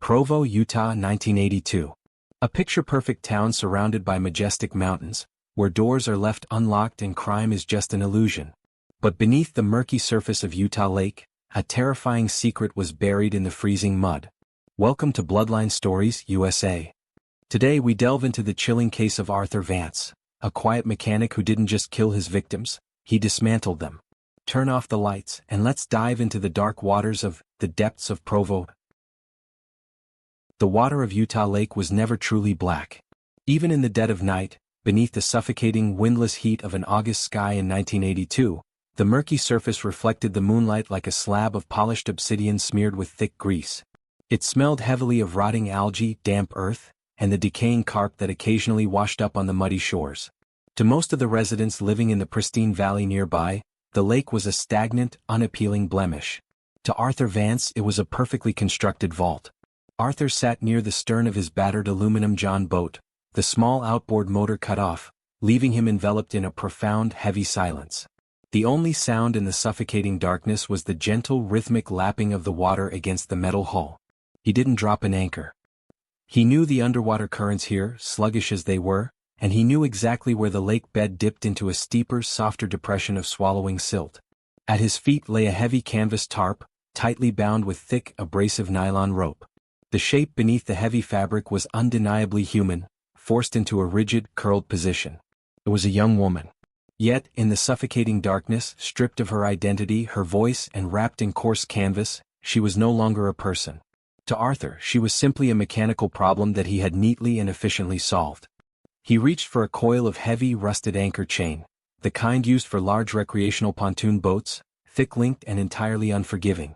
Provo, Utah, 1982. A picture-perfect town surrounded by majestic mountains, where doors are left unlocked and crime is just an illusion. But beneath the murky surface of Utah Lake, a terrifying secret was buried in the freezing mud. Welcome to Bloodline Stories, USA. Today we delve into the chilling case of Arthur Vance, a quiet mechanic who didn't just kill his victims, he dismantled them. Turn off the lights and let's dive into the dark waters of the depths of Provo. The water of Utah Lake was never truly black. Even in the dead of night, beneath the suffocating windless heat of an August sky in 1982, the murky surface reflected the moonlight like a slab of polished obsidian smeared with thick grease. It smelled heavily of rotting algae, damp earth, and the decaying carp that occasionally washed up on the muddy shores. To most of the residents living in the pristine valley nearby, the lake was a stagnant, unappealing blemish. To Arthur Vance, it was a perfectly constructed vault. Arthur sat near the stern of his battered aluminum john boat, the small outboard motor cut off, leaving him enveloped in a profound, heavy silence. The only sound in the suffocating darkness was the gentle, rhythmic lapping of the water against the metal hull. He didn't drop an anchor. He knew the underwater currents here, sluggish as they were, and he knew exactly where the lake bed dipped into a steeper, softer depression of swallowing silt. At his feet lay a heavy canvas tarp, tightly bound with thick, abrasive nylon rope. The shape beneath the heavy fabric was undeniably human, forced into a rigid, curled position. It was a young woman. Yet, in the suffocating darkness, stripped of her identity, her voice, and wrapped in coarse canvas, she was no longer a person. To Arthur, she was simply a mechanical problem that he had neatly and efficiently solved. He reached for a coil of heavy, rusted anchor chain, the kind used for large recreational pontoon boats, thick-linked and entirely unforgiving.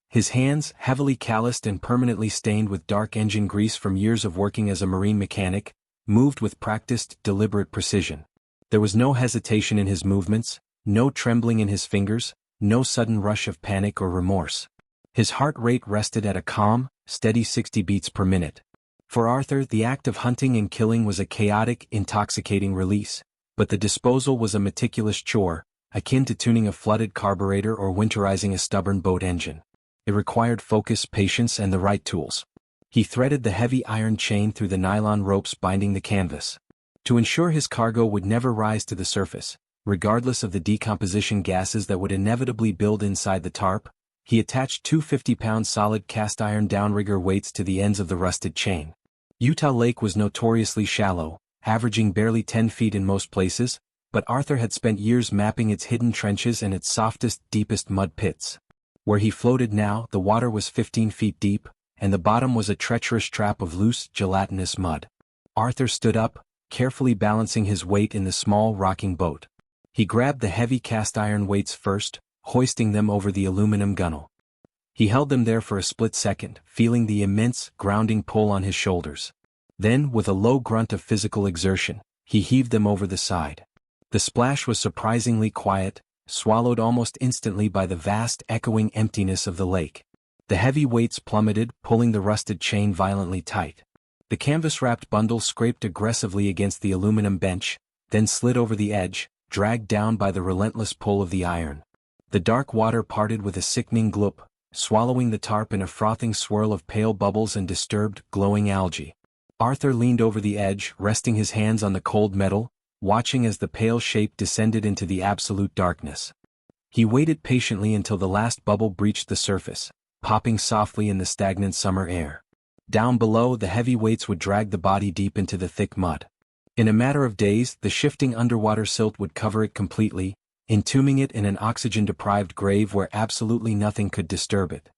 His hands, heavily calloused and permanently stained with dark engine grease from years of working as a marine mechanic, moved with practiced, deliberate precision. There was no hesitation in his movements, no trembling in his fingers, no sudden rush of panic or remorse. His heart rate rested at a calm, steady 60 beats per minute. For Arthur, the act of hunting and killing was a chaotic, intoxicating release, but the disposal was a meticulous chore, akin to tuning a flooded carburetor or winterizing a stubborn boat engine. It required focus, patience, and the right tools. He threaded the heavy iron chain through the nylon ropes binding the canvas. To ensure his cargo would never rise to the surface, regardless of the decomposition gases that would inevitably build inside the tarp, he attached two 50-pound solid cast-iron downrigger weights to the ends of the rusted chain. Utah Lake was notoriously shallow, averaging barely 10 feet in most places, but Arthur had spent years mapping its hidden trenches and its softest, deepest mud pits. Where he floated now, the water was 15 feet deep, and the bottom was a treacherous trap of loose, gelatinous mud. Arthur stood up, carefully balancing his weight in the small, rocking boat. He grabbed the heavy cast-iron weights first, hoisting them over the aluminum gunnel. He held them there for a split second, feeling the immense, grounding pull on his shoulders. Then, with a low grunt of physical exertion, he heaved them over the side. The splash was surprisingly quiet, swallowed almost instantly by the vast, echoing emptiness of the lake. The heavy weights plummeted, pulling the rusted chain violently tight. The canvas-wrapped bundle scraped aggressively against the aluminum bench, then slid over the edge, dragged down by the relentless pull of the iron. The dark water parted with a sickening gloop, swallowing the tarp in a frothing swirl of pale bubbles and disturbed, glowing algae. Arthur leaned over the edge, resting his hands on the cold metal, watching as the pale shape descended into the absolute darkness. He waited patiently until the last bubble breached the surface, popping softly in the stagnant summer air. Down below, the heavy weights would drag the body deep into the thick mud. In a matter of days, the shifting underwater silt would cover it completely, entombing it in an oxygen-deprived grave where absolutely nothing could disturb it.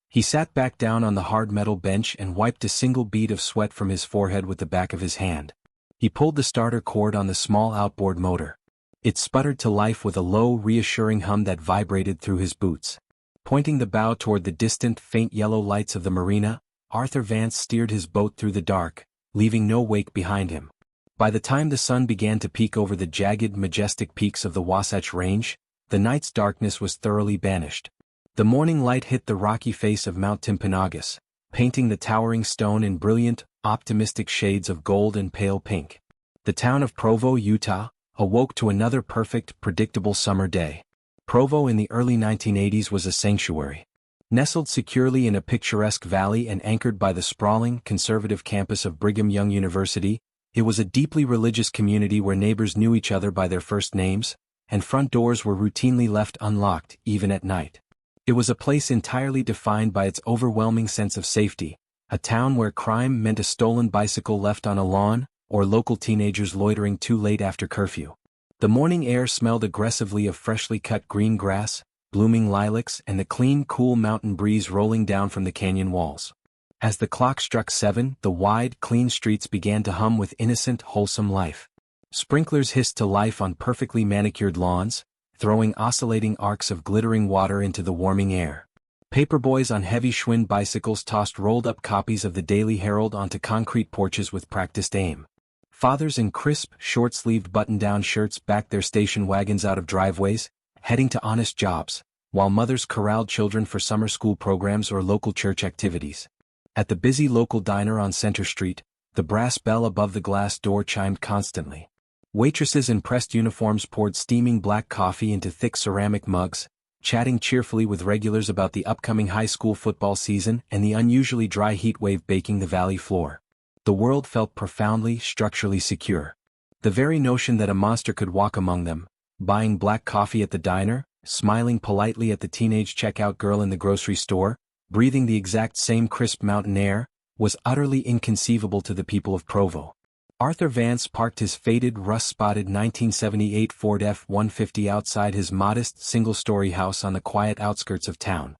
He sat back down on the hard metal bench and wiped a single bead of sweat from his forehead with the back of his hand. He pulled the starter cord on the small outboard motor. It sputtered to life with a low, reassuring hum that vibrated through his boots. Pointing the bow toward the distant, faint yellow lights of the marina, Arthur Vance steered his boat through the dark, leaving no wake behind him. By the time the sun began to peek over the jagged, majestic peaks of the Wasatch Range, the night's darkness was thoroughly banished. The morning light hit the rocky face of Mount Timpanogos, painting the towering stone in brilliant, optimistic shades of gold and pale pink. The town of Provo, Utah, awoke to another perfect, predictable summer day. Provo in the early 1980s was a sanctuary. Nestled securely in a picturesque valley and anchored by the sprawling, conservative campus of Brigham Young University, it was a deeply religious community where neighbors knew each other by their first names, and front doors were routinely left unlocked, even at night. It was a place entirely defined by its overwhelming sense of safety, a town where crime meant a stolen bicycle left on a lawn, or local teenagers loitering too late after curfew. The morning air smelled aggressively of freshly cut green grass, blooming lilacs, and the clean, cool mountain breeze rolling down from the canyon walls. As the clock struck 7, the wide, clean streets began to hum with innocent, wholesome life. Sprinklers hissed to life on perfectly manicured lawns, throwing oscillating arcs of glittering water into the warming air. Paperboys on heavy Schwinn bicycles tossed rolled-up copies of the Daily Herald onto concrete porches with practiced aim. Fathers in crisp, short-sleeved button-down shirts backed their station wagons out of driveways, heading to honest jobs, while mothers corralled children for summer school programs or local church activities. At the busy local diner on Center Street, the brass bell above the glass door chimed constantly. Waitresses in pressed uniforms poured steaming black coffee into thick ceramic mugs, chatting cheerfully with regulars about the upcoming high school football season and the unusually dry heat wave baking the valley floor. The world felt profoundly, structurally secure. The very notion that a monster could walk among them, buying black coffee at the diner, smiling politely at the teenage checkout girl in the grocery store, breathing the exact same crisp mountain air, was utterly inconceivable to the people of Provo. Arthur Vance parked his faded, rust-spotted 1978 Ford F-150 outside his modest, single-story house on the quiet outskirts of town.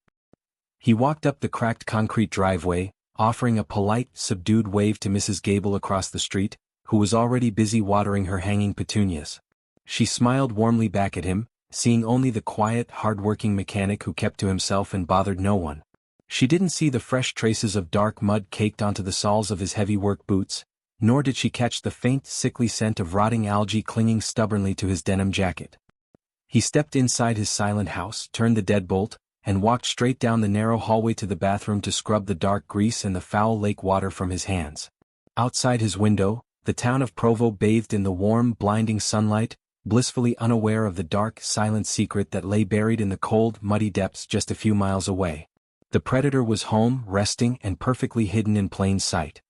He walked up the cracked concrete driveway, offering a polite, subdued wave to Mrs. Gable across the street, who was already busy watering her hanging petunias. She smiled warmly back at him, seeing only the quiet, hard-working mechanic who kept to himself and bothered no one. She didn't see the fresh traces of dark mud caked onto the soles of his heavy work boots, nor did she catch the faint, sickly scent of rotting algae clinging stubbornly to his denim jacket. He stepped inside his silent house, turned the deadbolt, and walked straight down the narrow hallway to the bathroom to scrub the dark grease and the foul lake water from his hands. Outside his window, the town of Provo bathed in the warm, blinding sunlight, blissfully unaware of the dark, silent secret that lay buried in the cold, muddy depths just a few miles away. The predator was home, resting, and perfectly hidden in plain sight.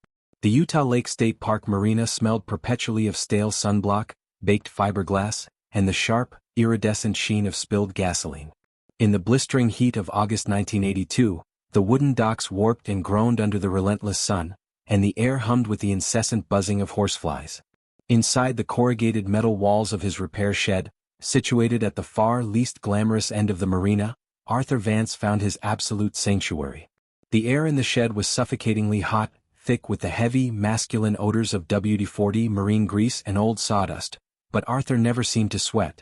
The Utah Lake State Park Marina smelled perpetually of stale sunblock, baked fiberglass, and the sharp, iridescent sheen of spilled gasoline. In the blistering heat of August 1982, the wooden docks warped and groaned under the relentless sun, and the air hummed with the incessant buzzing of horseflies. Inside the corrugated metal walls of his repair shed, situated at the far least glamorous end of the marina, Arthur Vance found his absolute sanctuary. The air in the shed was suffocatingly hot, thick with the heavy, masculine odors of WD-40 marine grease and old sawdust, but Arthur never seemed to sweat.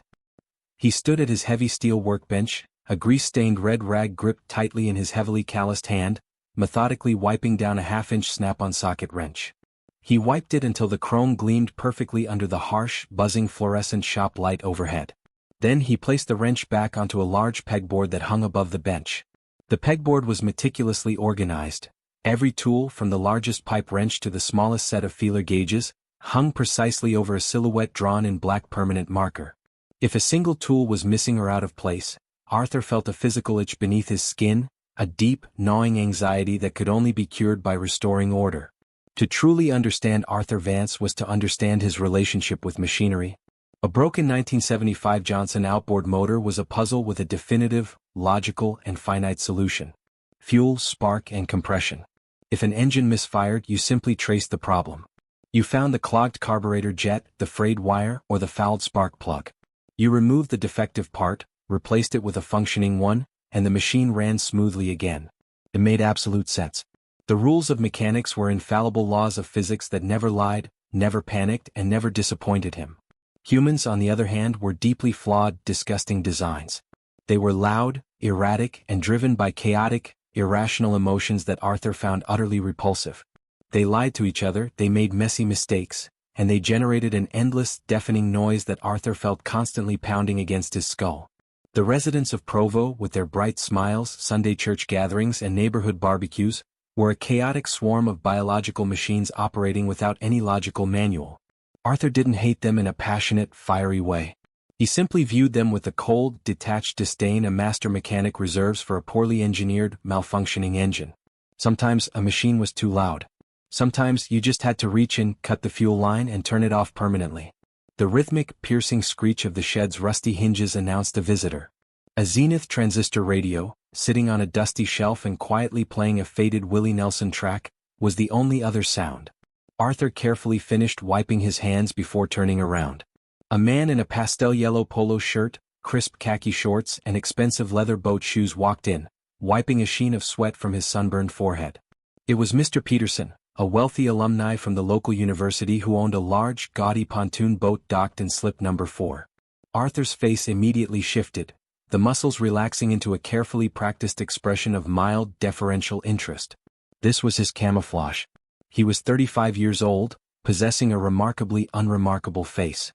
He stood at his heavy steel workbench, a grease-stained red rag gripped tightly in his heavily calloused hand, methodically wiping down a half-inch snap-on socket wrench. He wiped it until the chrome gleamed perfectly under the harsh, buzzing fluorescent shop light overhead. Then he placed the wrench back onto a large pegboard that hung above the bench. The pegboard was meticulously organized. Every tool, from the largest pipe wrench to the smallest set of feeler gauges, hung precisely over a silhouette drawn in black permanent marker. If a single tool was missing or out of place, Arthur felt a physical itch beneath his skin, a deep, gnawing anxiety that could only be cured by restoring order. To truly understand Arthur Vance was to understand his relationship with machinery. A broken 1975 Johnson outboard motor was a puzzle with a definitive, logical, and finite solution. Fuel, spark, and compression. If an engine misfired, you simply traced the problem. You found the clogged carburetor jet, the frayed wire, or the fouled spark plug. You removed the defective part, replaced it with a functioning one, and the machine ran smoothly again. It made absolute sense. The rules of mechanics were infallible laws of physics that never lied, never panicked, and never disappointed him. Humans, on the other hand, were deeply flawed, disgusting designs. They were loud, erratic, and driven by chaotic, irrational emotions that Arthur found utterly repulsive. They lied to each other, they made messy mistakes, and they generated an endless, deafening noise that Arthur felt constantly pounding against his skull. The residents of Provo, with their bright smiles, Sunday church gatherings, and neighborhood barbecues, were a chaotic swarm of biological machines operating without any logical manual. Arthur didn't hate them in a passionate, fiery way. He simply viewed them with the cold, detached disdain a master mechanic reserves for a poorly engineered, malfunctioning engine. Sometimes a machine was too loud. Sometimes you just had to reach in, cut the fuel line and turn it off permanently. The rhythmic, piercing screech of the shed's rusty hinges announced a visitor. A Zenith transistor radio, sitting on a dusty shelf and quietly playing a faded Willie Nelson track, was the only other sound. Arthur carefully finished wiping his hands before turning around. A man in a pastel yellow polo shirt, crisp khaki shorts and expensive leather boat shoes walked in, wiping a sheen of sweat from his sunburned forehead. It was Mr. Peterson, a wealthy alumni from the local university who owned a large, gaudy pontoon boat docked in slip number 4. Arthur's face immediately shifted, the muscles relaxing into a carefully practiced expression of mild, deferential interest. This was his camouflage. He was 35 years old, possessing a remarkably unremarkable face.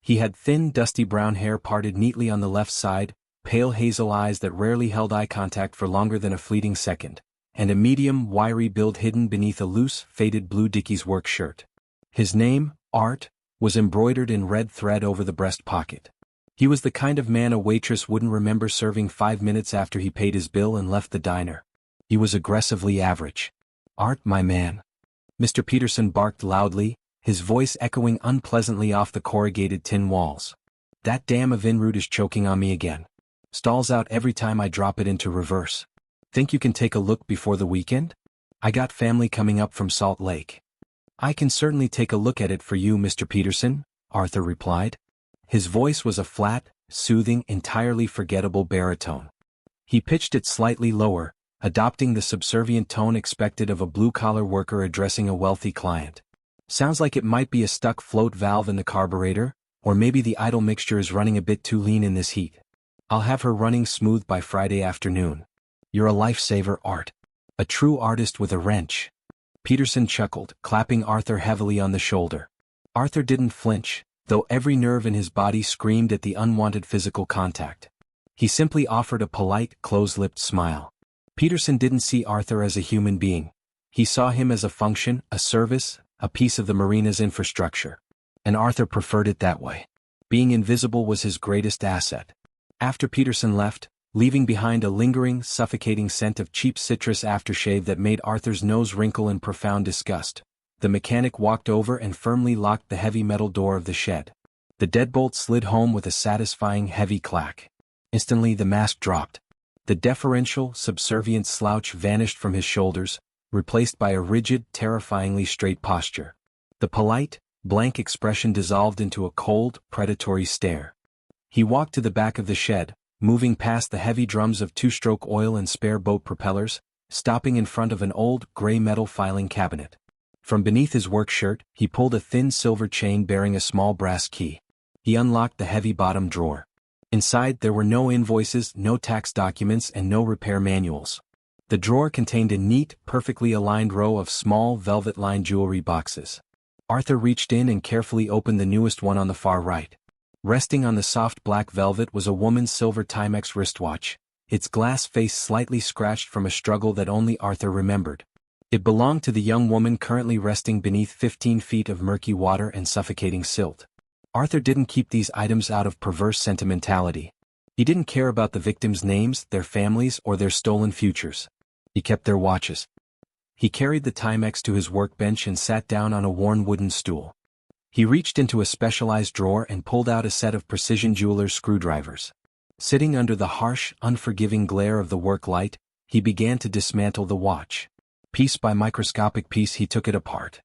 He had thin, dusty brown hair parted neatly on the left side, pale hazel eyes that rarely held eye contact for longer than a fleeting second, and a medium, wiry build hidden beneath a loose, faded blue Dickies work shirt. His name, Art, was embroidered in red thread over the breast pocket. He was the kind of man a waitress wouldn't remember serving 5 minutes after he paid his bill and left the diner. He was aggressively average. "Art, my man." Mr. Peterson barked loudly, his voice echoing unpleasantly off the corrugated tin walls. "That damn Evinrude is choking on me again. Stalls out every time I drop it into reverse. Think you can take a look before the weekend? I got family coming up from Salt Lake." "I can certainly take a look at it for you, Mr. Peterson," Arthur replied. His voice was a flat, soothing, entirely forgettable baritone. He pitched it slightly lower, adopting the subservient tone expected of a blue-collar worker addressing a wealthy client. "Sounds like it might be a stuck float valve in the carburetor, or maybe the idle mixture is running a bit too lean in this heat. I'll have her running smooth by Friday afternoon. You're a lifesaver, Art. A true artist with a wrench." Peterson chuckled, clapping Arthur heavily on the shoulder. Arthur didn't flinch, though every nerve in his body screamed at the unwanted physical contact. He simply offered a polite, close-lipped smile. Peterson didn't see Arthur as a human being. He saw him as a function, a service, a piece of the marina's infrastructure. And Arthur preferred it that way. Being invisible was his greatest asset. After Peterson left, leaving behind a lingering, suffocating scent of cheap citrus aftershave that made Arthur's nose wrinkle in profound disgust, the mechanic walked over and firmly locked the heavy metal door of the shed. The deadbolt slid home with a satisfying heavy clack. Instantly the mask dropped. The deferential, subservient slouch vanished from his shoulders, replaced by a rigid, terrifyingly straight posture. The polite, blank expression dissolved into a cold, predatory stare. He walked to the back of the shed, moving past the heavy drums of two-stroke oil and spare boat propellers, stopping in front of an old, gray metal filing cabinet. From beneath his work shirt, he pulled a thin silver chain bearing a small brass key. He unlocked the heavy bottom drawer. Inside there were no invoices, no tax documents and no repair manuals. The drawer contained a neat, perfectly aligned row of small, velvet-lined jewelry boxes. Arthur reached in and carefully opened the newest one on the far right. Resting on the soft black velvet was a woman's silver Timex wristwatch, its glass face slightly scratched from a struggle that only Arthur remembered. It belonged to the young woman currently resting beneath 15 feet of murky water and suffocating silt. Arthur didn't keep these items out of perverse sentimentality. He didn't care about the victims' names, their families, or their stolen futures. He kept their watches. He carried the Timex to his workbench and sat down on a worn wooden stool. He reached into a specialized drawer and pulled out a set of precision jeweler's screwdrivers. Sitting under the harsh, unforgiving glare of the work light, he began to dismantle the watch. Piece by microscopic piece he took it apart.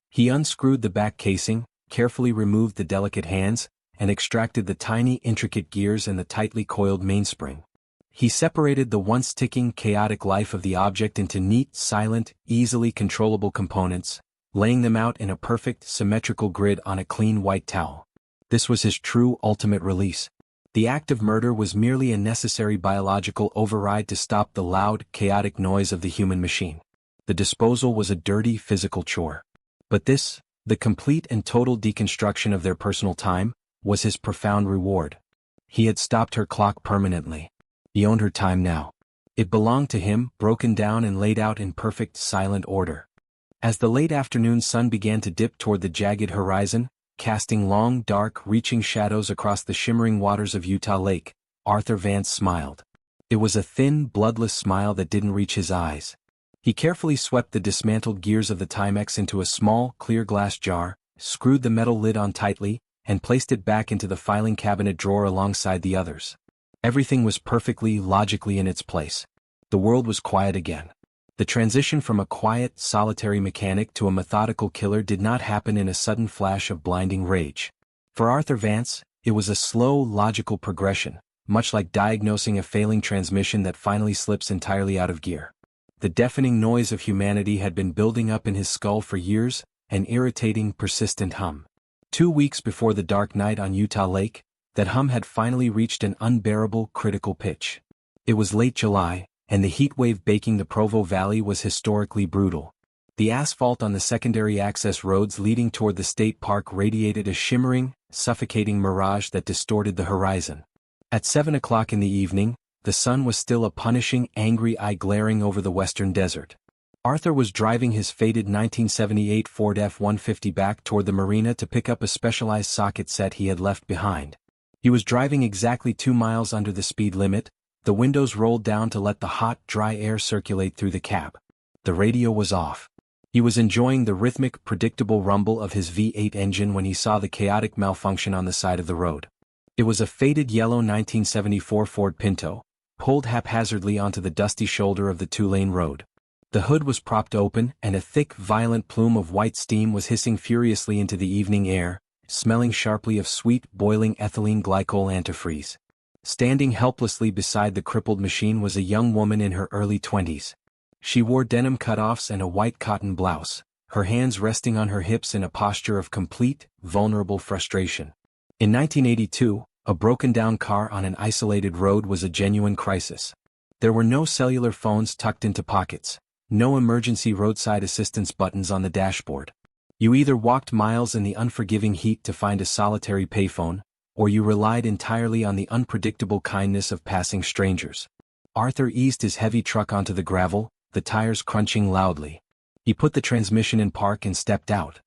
He unscrewed the back casing, carefully removed the delicate hands, and extracted the tiny, intricate gears and the tightly coiled mainspring. He separated the once-ticking, chaotic life of the object into neat, silent, easily controllable components, laying them out in a perfect, symmetrical grid on a clean white towel. This was his true, ultimate release. The act of murder was merely a necessary biological override to stop the loud, chaotic noise of the human machine. The disposal was a dirty, physical chore. But this, the complete and total deconstruction of their personal time, was his profound reward. He had stopped her clock permanently. He owned her time now. It belonged to him, broken down and laid out in perfect, silent order. As the late afternoon sun began to dip toward the jagged horizon, casting long, dark, reaching shadows across the shimmering waters of Utah Lake. Arthur Vance smiled. It was a thin, bloodless smile that didn't reach his eyes. He carefully swept the dismantled gears of the Timex into a small, clear glass jar, screwed the metal lid on tightly, and placed it back into the filing cabinet drawer alongside the others. Everything was perfectly, logically in its place. The world was quiet again. The transition from a quiet, solitary mechanic to a methodical killer did not happen in a sudden flash of blinding rage. For Arthur Vance, it was a slow, logical progression, much like diagnosing a failing transmission that finally slips entirely out of gear. The deafening noise of humanity had been building up in his skull for years, an irritating, persistent hum. 2 weeks before the dark night on Utah Lake, that hum had finally reached an unbearable, critical pitch. It was late July, and the heat wave baking the Provo Valley was historically brutal. The asphalt on the secondary access roads leading toward the state park radiated a shimmering, suffocating mirage that distorted the horizon. At 7 o'clock in the evening, the sun was still a punishing, angry eye glaring over the western desert. Arthur was driving his faded 1978 Ford F-150 back toward the marina to pick up a specialized socket set he had left behind. He was driving exactly 2 miles under the speed limit, the windows rolled down to let the hot, dry air circulate through the cab. The radio was off. He was enjoying the rhythmic, predictable rumble of his V8 engine when he saw the chaotic malfunction on the side of the road. It was a faded yellow 1974 Ford Pinto, pulled haphazardly onto the dusty shoulder of the 2-lane road. The hood was propped open, and a thick, violent plume of white steam was hissing furiously into the evening air, smelling sharply of sweet, boiling ethylene glycol antifreeze. Standing helplessly beside the crippled machine was a young woman in her early 20s. She wore denim cutoffs and a white cotton blouse, her hands resting on her hips in a posture of complete, vulnerable frustration. In 1982, a broken-down car on an isolated road was a genuine crisis. There were no cellular phones tucked into pockets, no emergency roadside assistance buttons on the dashboard. You either walked miles in the unforgiving heat to find a solitary payphone, or you relied entirely on the unpredictable kindness of passing strangers. Arthur eased his heavy truck onto the gravel, the tires crunching loudly. He put the transmission in park and stepped out.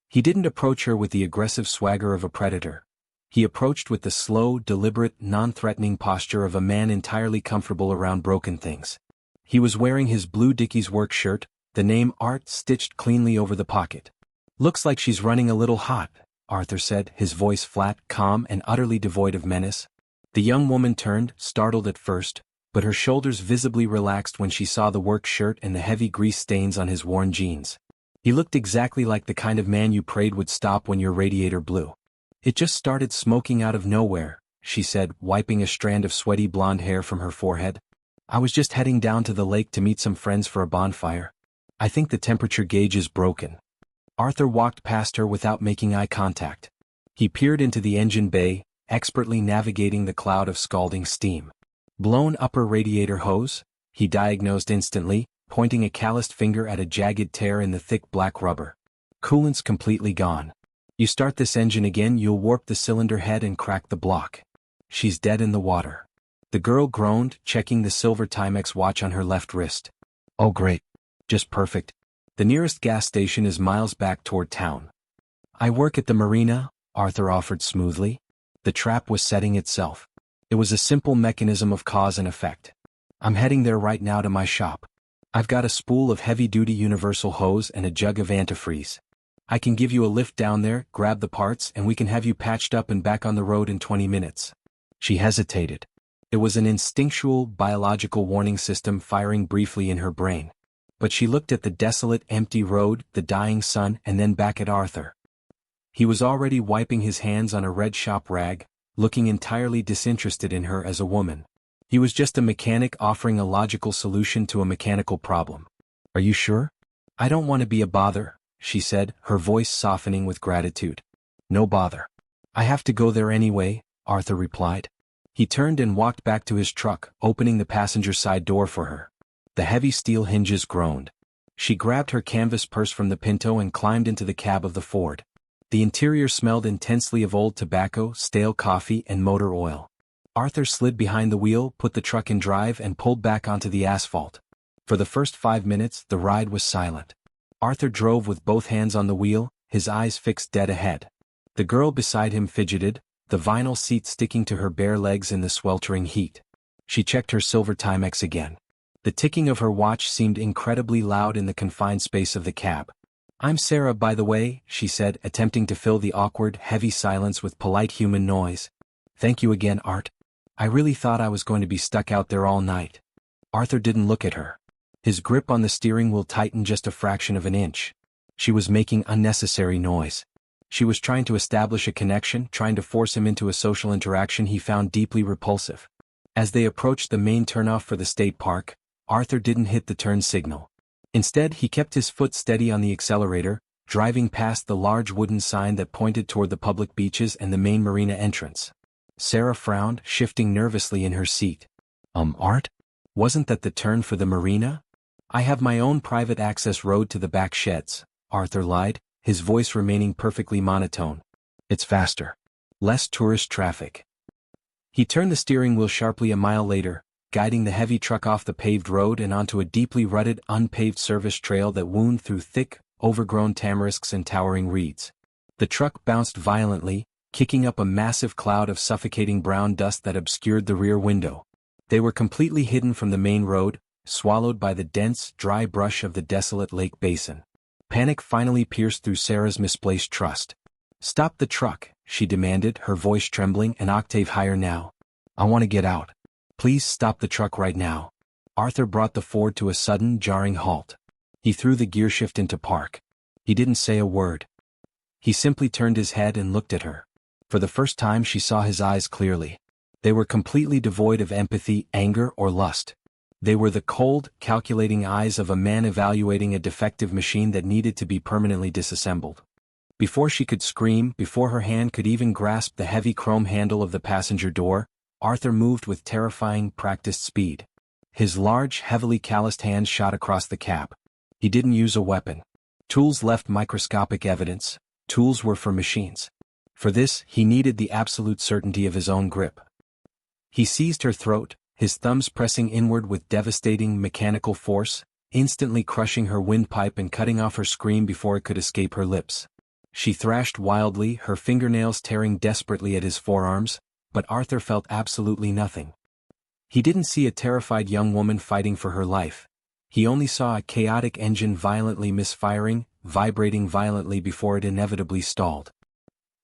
He didn't approach her with the aggressive swagger of a predator. He approached with the slow, deliberate, non-threatening posture of a man entirely comfortable around broken things. He was wearing his blue Dickies work shirt, the name Art stitched cleanly over the pocket. "Looks like she's running a little hot," Arthur said, his voice flat, calm, and utterly devoid of menace. The young woman turned, startled at first, but her shoulders visibly relaxed when she saw the work shirt and the heavy grease stains on his worn jeans. He looked exactly like the kind of man you prayed would stop when your radiator blew. "It just started smoking out of nowhere," she said, wiping a strand of sweaty blonde hair from her forehead. "I was just heading down to the lake to meet some friends for a bonfire. I think the temperature gauge is broken." Arthur walked past her without making eye contact. He peered into the engine bay, expertly navigating the cloud of scalding steam. "Blown upper radiator hose," he diagnosed instantly, pointing a calloused finger at a jagged tear in the thick black rubber. "Coolant's completely gone. You start this engine again, you'll warp the cylinder head and crack the block. She's dead in the water." The girl groaned, checking the silver Timex watch on her left wrist. "Oh great. Just perfect. The nearest gas station is miles back toward town." "I work at the marina," Arthur offered smoothly. The trap was setting itself. It was a simple mechanism of cause and effect. "I'm heading there right now to my shop. I've got a spool of heavy-duty universal hose and a jug of antifreeze. I can give you a lift down there, grab the parts, and we can have you patched up and back on the road in 20 minutes. She hesitated. It was an instinctual, biological warning system firing briefly in her brain. But she looked at the desolate, empty road, the dying sun, and then back at Arthur. He was already wiping his hands on a red shop rag, looking entirely disinterested in her as a woman. He was just a mechanic offering a logical solution to a mechanical problem. "Are you sure?" "I don't want to be a bother," she said, her voice softening with gratitude. "No bother. I have to go there anyway," Arthur replied. He turned and walked back to his truck, opening the passenger side door for her. The heavy steel hinges groaned. She grabbed her canvas purse from the Pinto and climbed into the cab of the Ford. The interior smelled intensely of old tobacco, stale coffee, and motor oil. Arthur slid behind the wheel, put the truck in drive, and pulled back onto the asphalt. For the first 5 minutes, the ride was silent. Arthur drove with both hands on the wheel, his eyes fixed dead ahead. The girl beside him fidgeted, the vinyl seat sticking to her bare legs in the sweltering heat. She checked her silver Timex again. The ticking of her watch seemed incredibly loud in the confined space of the cab. "I'm Sarah, by the way," she said, attempting to fill the awkward, heavy silence with polite human noise. "Thank you again, Art. I really thought I was going to be stuck out there all night." Arthur didn't look at her. His grip on the steering wheel tightened just a fraction of an inch. She was making unnecessary noise. She was trying to establish a connection, trying to force him into a social interaction he found deeply repulsive. As they approached the main turnoff for the state park, Arthur didn't hit the turn signal. Instead, he kept his foot steady on the accelerator, driving past the large wooden sign that pointed toward the public beaches and the main marina entrance. Sarah frowned, shifting nervously in her seat. Art? Wasn't that the turn for the marina?" "I have my own private access road to the back sheds," Arthur lied, his voice remaining perfectly monotone. "It's faster. Less tourist traffic." He turned the steering wheel sharply a mile later, guiding the heavy truck off the paved road and onto a deeply rutted, unpaved service trail that wound through thick, overgrown tamarisks and towering reeds. The truck bounced violently, kicking up a massive cloud of suffocating brown dust that obscured the rear window. They were completely hidden from the main road, swallowed by the dense, dry brush of the desolate lake basin. Panic finally pierced through Sarah's misplaced trust. "Stop the truck," she demanded, her voice trembling an octave higher now. "I want to get out. Please stop the truck right now." Arthur brought the Ford to a sudden, jarring halt. He threw the gearshift into park. He didn't say a word. He simply turned his head and looked at her. For the first time she saw his eyes clearly. They were completely devoid of empathy, anger, or lust. They were the cold, calculating eyes of a man evaluating a defective machine that needed to be permanently disassembled. Before she could scream, before her hand could even grasp the heavy chrome handle of the passenger door, Arthur moved with terrifying, practiced speed. His large, heavily calloused hands shot across the cab. He didn't use a weapon. Tools left microscopic evidence. Tools were for machines. For this, he needed the absolute certainty of his own grip. He seized her throat, his thumbs pressing inward with devastating mechanical force, instantly crushing her windpipe and cutting off her scream before it could escape her lips. She thrashed wildly, her fingernails tearing desperately at his forearms, but Arthur felt absolutely nothing. He didn't see a terrified young woman fighting for her life. He only saw a chaotic engine violently misfiring, vibrating violently before it inevitably stalled.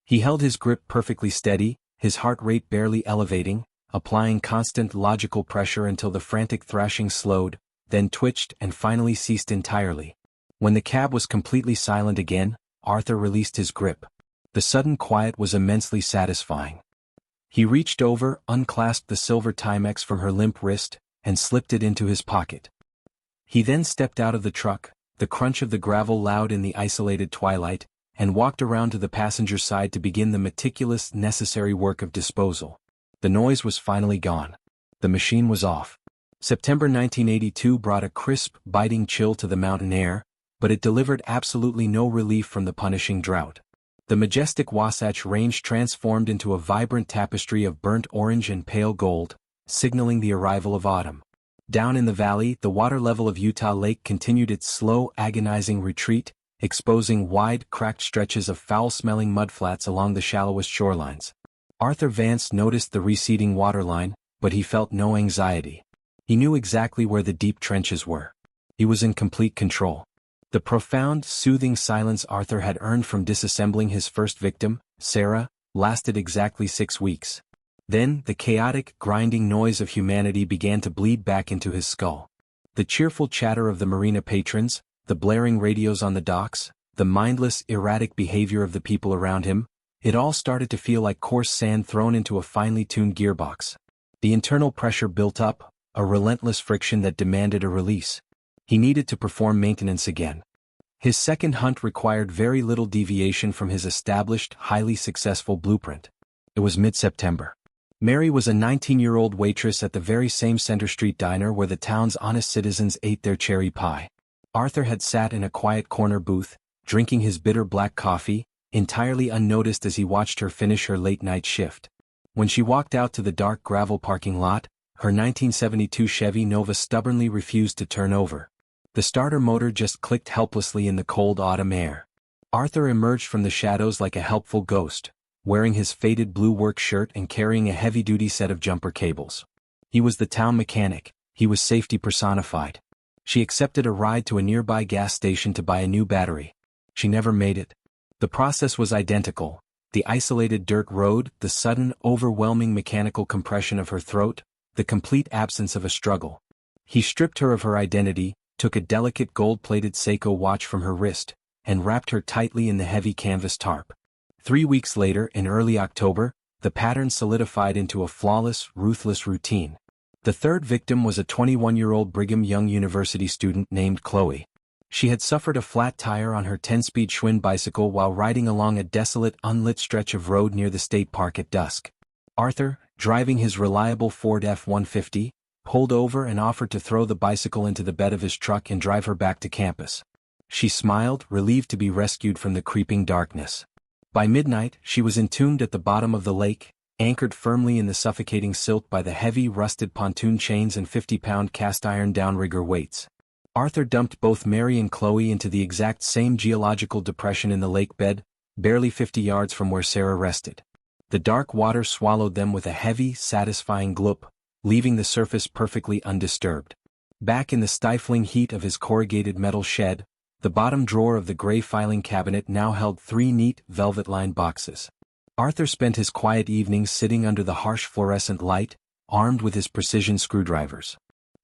He held his grip perfectly steady, his heart rate barely elevating, applying constant logical pressure until the frantic thrashing slowed, then twitched and finally ceased entirely. When the cab was completely silent again, Arthur released his grip. The sudden quiet was immensely satisfying. He reached over, unclasped the silver Timex from her limp wrist, and slipped it into his pocket. He then stepped out of the truck, the crunch of the gravel loud in the isolated twilight, and walked around to the passenger side to begin the meticulous, necessary work of disposal. The noise was finally gone. The machine was off. September 1982 brought a crisp, biting chill to the mountain air, but it delivered absolutely no relief from the punishing drought. The majestic Wasatch Range transformed into a vibrant tapestry of burnt orange and pale gold, signaling the arrival of autumn. Down in the valley, the water level of Utah Lake continued its slow, agonizing retreat, exposing wide, cracked stretches of foul-smelling mudflats along the shallowest shorelines. Arthur Vance noticed the receding waterline, but he felt no anxiety. He knew exactly where the deep trenches were. He was in complete control. The profound, soothing silence Arthur had earned from disassembling his first victim, Sarah, lasted exactly 6 weeks. Then, the chaotic, grinding noise of humanity began to bleed back into his skull. The cheerful chatter of the marina patrons, the blaring radios on the docks, the mindless, erratic behavior of the people around him, it all started to feel like coarse sand thrown into a finely tuned gearbox. The internal pressure built up, a relentless friction that demanded a release. He needed to perform maintenance again. His second hunt required very little deviation from his established, highly successful blueprint. It was mid-September. Mary was a 19-year-old waitress at the very same Center Street diner where the town's honest citizens ate their cherry pie. Arthur had sat in a quiet corner booth, drinking his bitter black coffee, entirely unnoticed as he watched her finish her late-night shift. When she walked out to the dark gravel parking lot, her 1972 Chevy Nova stubbornly refused to turn over. The starter motor just clicked helplessly in the cold autumn air. Arthur emerged from the shadows like a helpful ghost, wearing his faded blue work shirt and carrying a heavy-duty set of jumper cables. He was the town mechanic, he was safety personified. She accepted a ride to a nearby gas station to buy a new battery. She never made it. The process was identical. The isolated dirt road, the sudden, overwhelming mechanical compression of her throat, the complete absence of a struggle. He stripped her of her identity, took a delicate gold-plated Seiko watch from her wrist, and wrapped her tightly in the heavy canvas tarp. 3 weeks later, in early October, the pattern solidified into a flawless, ruthless routine. The third victim was a 21-year-old Brigham Young University student named Chloe. She had suffered a flat tire on her 10-speed Schwinn bicycle while riding along a desolate, unlit stretch of road near the state park at dusk. Arthur, driving his reliable Ford F-150, pulled over and offered to throw the bicycle into the bed of his truck and drive her back to campus. She smiled, relieved to be rescued from the creeping darkness. By midnight, she was entombed at the bottom of the lake, anchored firmly in the suffocating silt by the heavy, rusted pontoon chains and 50-pound cast-iron downrigger weights. Arthur dumped both Mary and Chloe into the exact same geological depression in the lake bed, barely 50 yards from where Sarah rested. The dark water swallowed them with a heavy, satisfying gloop, leaving the surface perfectly undisturbed. Back in the stifling heat of his corrugated metal shed, the bottom drawer of the gray filing cabinet now held 3 neat, velvet-lined boxes. Arthur spent his quiet evenings sitting under the harsh fluorescent light, armed with his precision screwdrivers.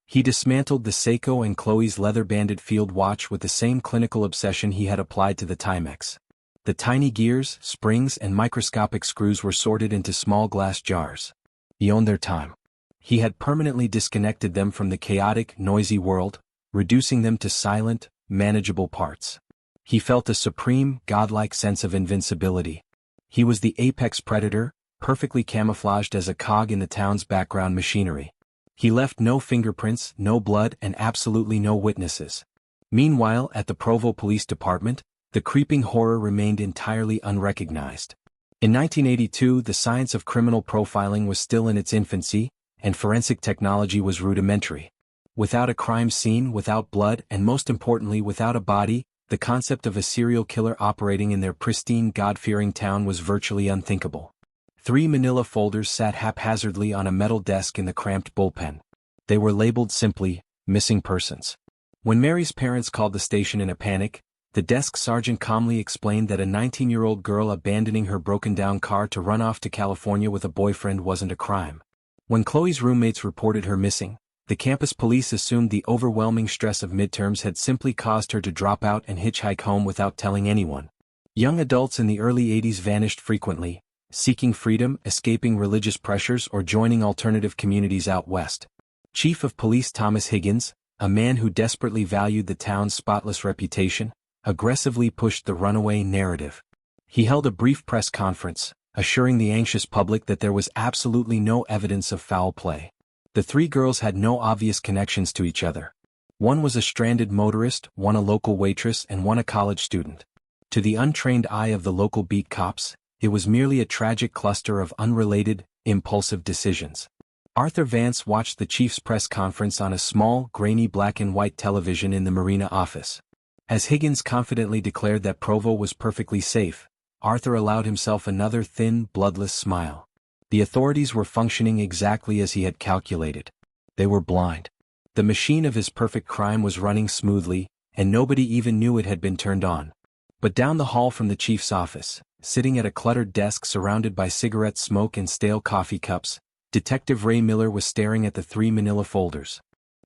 He dismantled the Seiko and Chloe's leather-banded field watch with the same clinical obsession he had applied to the Timex. The tiny gears, springs, and microscopic screws were sorted into small glass jars. He owned their time. He had permanently disconnected them from the chaotic, noisy world, reducing them to silent, manageable parts. He felt a supreme, godlike sense of invincibility. He was the apex predator, perfectly camouflaged as a cog in the town's background machinery. He left no fingerprints, no blood, and absolutely no witnesses. Meanwhile, at the Provo Police Department, the creeping horror remained entirely unrecognized. In 1982, the science of criminal profiling was still in its infancy, and forensic technology was rudimentary. Without a crime scene, without blood, and most importantly without a body, the concept of a serial killer operating in their pristine, God-fearing town was virtually unthinkable. 3 manila folders sat haphazardly on a metal desk in the cramped bullpen. They were labeled simply, "Missing Persons." When Mary's parents called the station in a panic, the desk sergeant calmly explained that a 19-year-old girl abandoning her broken-down car to run off to California with a boyfriend wasn't a crime. When Chloe's roommates reported her missing, the campus police assumed the overwhelming stress of midterms had simply caused her to drop out and hitchhike home without telling anyone. Young adults in the early 80s vanished frequently, seeking freedom, escaping religious pressures, or joining alternative communities out west. Chief of Police Thomas Higgins, a man who desperately valued the town's spotless reputation, aggressively pushed the runaway narrative. He held a brief press conference, assuring the anxious public that there was absolutely no evidence of foul play. The 3 girls had no obvious connections to each other. One was a stranded motorist, one a local waitress, and one a college student. To the untrained eye of the local beat cops, it was merely a tragic cluster of unrelated, impulsive decisions. Arthur Vance watched the chief's press conference on a small, grainy black-and-white television in the Marina office. As Higgins confidently declared that Provo was perfectly safe, Arthur allowed himself another thin, bloodless smile. The authorities were functioning exactly as he had calculated. They were blind. The machine of his perfect crime was running smoothly, and nobody even knew it had been turned on. But down the hall from the chief's office, sitting at a cluttered desk surrounded by cigarette smoke and stale coffee cups, Detective Ray Miller was staring at the 3 manila folders.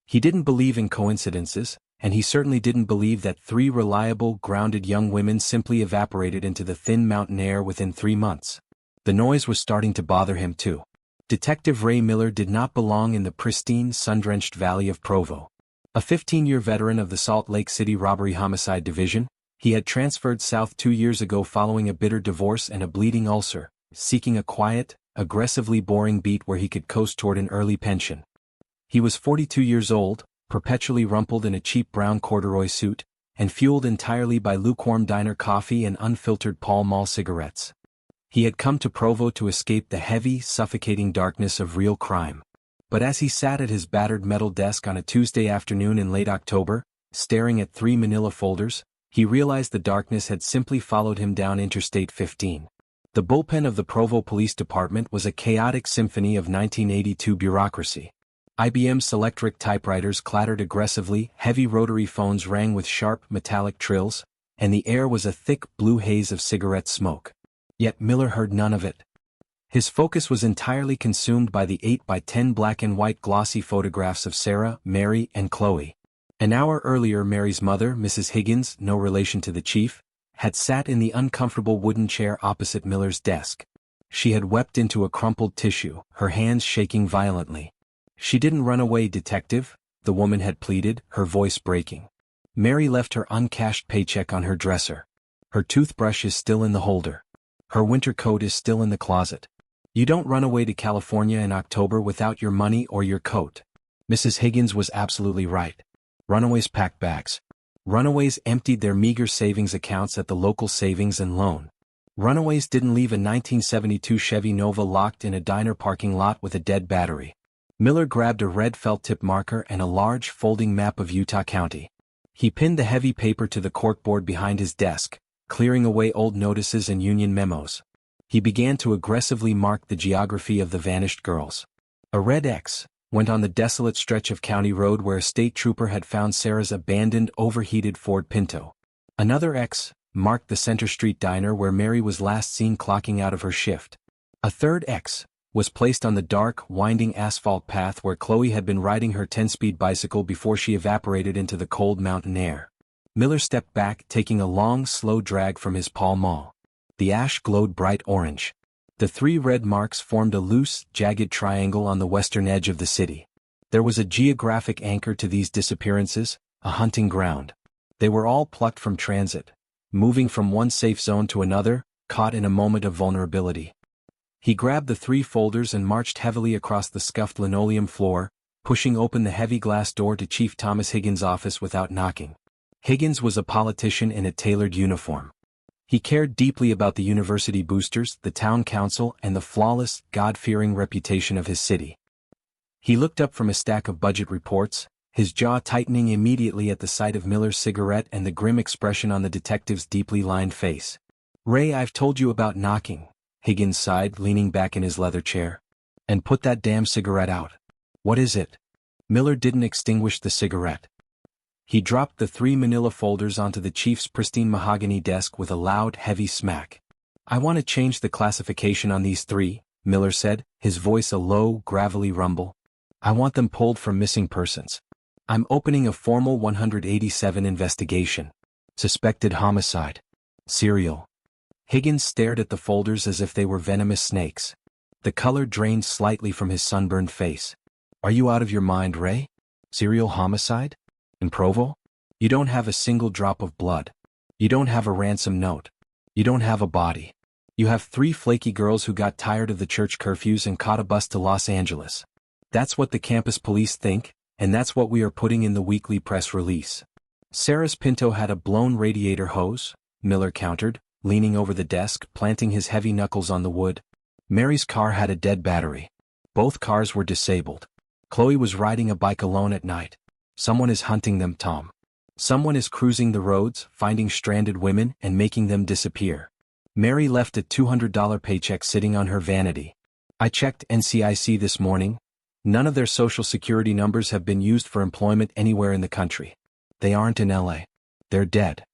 He didn't believe in coincidences, and he certainly didn't believe that 3 reliable, grounded young women simply evaporated into the thin mountain air within 3 months. The noise was starting to bother him too. Detective Ray Miller did not belong in the pristine, sun-drenched valley of Provo. A 15-year veteran of the Salt Lake City Robbery Homicide Division, he had transferred south 2 years ago following a bitter divorce and a bleeding ulcer, seeking a quiet, aggressively boring beat where he could coast toward an early pension. He was 42 years old, perpetually rumpled in a cheap brown corduroy suit, and fueled entirely by lukewarm diner coffee and unfiltered Pall Mall cigarettes. He had come to Provo to escape the heavy, suffocating darkness of real crime. But as he sat at his battered metal desk on a Tuesday afternoon in late October, staring at 3 manila folders, He realized the darkness had simply followed him down Interstate 15. The bullpen of the Provo Police Department was a chaotic symphony of 1982 bureaucracy. IBM Selectric typewriters clattered aggressively, heavy rotary phones rang with sharp, metallic trills, and the air was a thick blue haze of cigarette smoke. Yet Miller heard none of it. His focus was entirely consumed by the 8x10 black and white glossy photographs of Sarah, Mary, and Chloe. An hour earlier, Mary's mother, Mrs. Higgins, no relation to the chief, had sat in the uncomfortable wooden chair opposite Miller's desk. She had wept into a crumpled tissue, her hands shaking violently. "She didn't run away, detective," the woman had pleaded, her voice breaking. "Mary left her uncashed paycheck on her dresser. Her toothbrush is still in the holder. Her winter coat is still in the closet. You don't run away to California in October without your money or your coat." Mrs. Higgins was absolutely right. Runaways packed bags. Runaways emptied their meager savings accounts at the local savings and loan. Runaways didn't leave a 1972 Chevy Nova locked in a diner parking lot with a dead battery. Miller grabbed a red felt tip marker and a large folding map of Utah County. He pinned the heavy paper to the corkboard behind his desk, clearing away old notices and union memos. He began to aggressively mark the geography of the vanished girls. A red X went on the desolate stretch of county road where a state trooper had found Sarah's abandoned, overheated Ford Pinto. Another X marked the Center Street diner where Mary was last seen clocking out of her shift. A third X was placed on the dark, winding asphalt path where Chloe had been riding her 10-speed bicycle before she evaporated into the cold mountain air. Miller stepped back, taking a long, slow drag from his Pall Mall. The ash glowed bright orange. The three red marks formed a loose, jagged triangle on the western edge of the city. There was a geographic anchor to these disappearances, a hunting ground. They were all plucked from transit, moving from one safe zone to another, caught in a moment of vulnerability. He grabbed the three folders and marched heavily across the scuffed linoleum floor, pushing open the heavy glass door to Chief Thomas Higgins' office without knocking. Higgins was a politician in a tailored uniform. He cared deeply about the university boosters, the town council, and the flawless, God-fearing reputation of his city. He looked up from a stack of budget reports, his jaw tightening immediately at the sight of Miller's cigarette and the grim expression on the detective's deeply lined face. "Ray, I've told you about knocking," Higgins sighed, leaning back in his leather chair. "And put that damn cigarette out." "What is it?" Miller didn't extinguish the cigarette. He dropped the three manila folders onto the chief's pristine mahogany desk with a loud, heavy smack. "I want to change the classification on these three," Miller said, his voice a low, gravelly rumble. "I want them pulled from missing persons. I'm opening a formal 187 investigation. Suspected homicide. Serial." Higgins stared at the folders as if they were venomous snakes. The color drained slightly from his sunburned face. "Are you out of your mind, Ray? Serial homicide? In Provo? You don't have a single drop of blood. You don't have a ransom note. You don't have a body. You have three flaky girls who got tired of the church curfews and caught a bus to Los Angeles. That's what the campus police think, and that's what we are putting in the weekly press release." "Sarah's Pinto had a blown radiator hose," Miller countered, leaning over the desk, planting his heavy knuckles on the wood. "Mary's car had a dead battery. Both cars were disabled. Chloe was riding a bike alone at night. Someone is hunting them, Tom. Someone is cruising the roads, finding stranded women, and making them disappear. Mary left a $200 paycheck sitting on her vanity. I checked NCIC this morning. None of their social security numbers have been used for employment anywhere in the country. They aren't in LA. They're dead."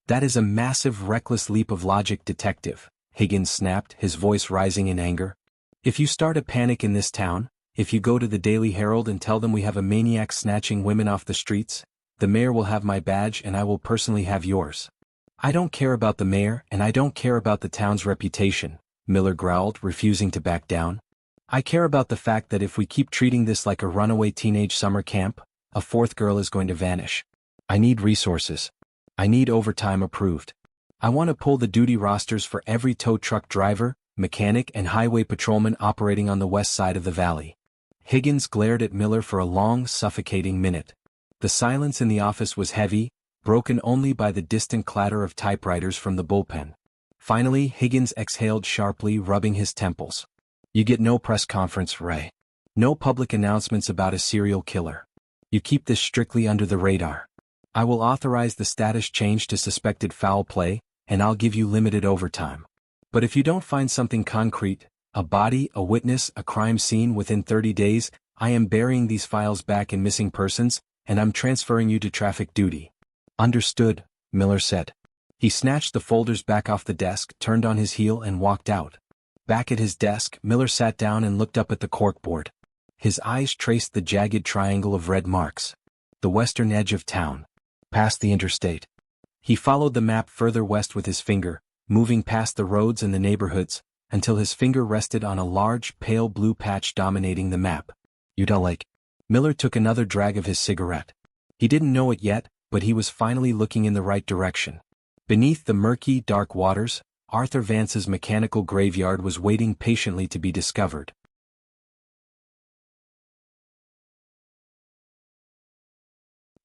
"That is a massive, reckless leap of logic, detective," Higgins snapped, his voice rising in anger. "If you start a panic in this town, if you go to the Daily Herald and tell them we have a maniac snatching women off the streets, the mayor will have my badge and I will personally have yours." "I don't care about the mayor and I don't care about the town's reputation," Miller growled, refusing to back down. "I care about the fact that if we keep treating this like a runaway teenage summer camp, a fourth girl is going to vanish. I need resources. I need overtime approved. I want to pull the duty rosters for every tow truck driver, mechanic and highway patrolman operating on the west side of the valley." Higgins glared at Miller for a long, suffocating minute. The silence in the office was heavy, broken only by the distant clatter of typewriters from the bullpen. Finally, Higgins exhaled sharply, rubbing his temples. "You get no press conference, Ray. No public announcements about a serial killer. You keep this strictly under the radar. I will authorize the status change to suspected foul play, and I'll give you limited overtime. But if you don't find something concrete, a body, a witness, a crime scene within 30 days, I am burying these files back in missing persons, and I'm transferring you to traffic duty. Understood, Miller said. He snatched the folders back off the desk, turned on his heel and walked out. Back at his desk, Miller sat down and looked up at the corkboard. His eyes traced the jagged triangle of red marks. The western edge of town. Past the interstate. He followed the map further west with his finger, moving past the roads and the neighborhoods, until his finger rested on a large, pale blue patch dominating the map. Utah Lake. Miller took another drag of his cigarette. He didn't know it yet, but he was finally looking in the right direction. Beneath the murky, dark waters, Arthur Vance's mechanical graveyard was waiting patiently to be discovered.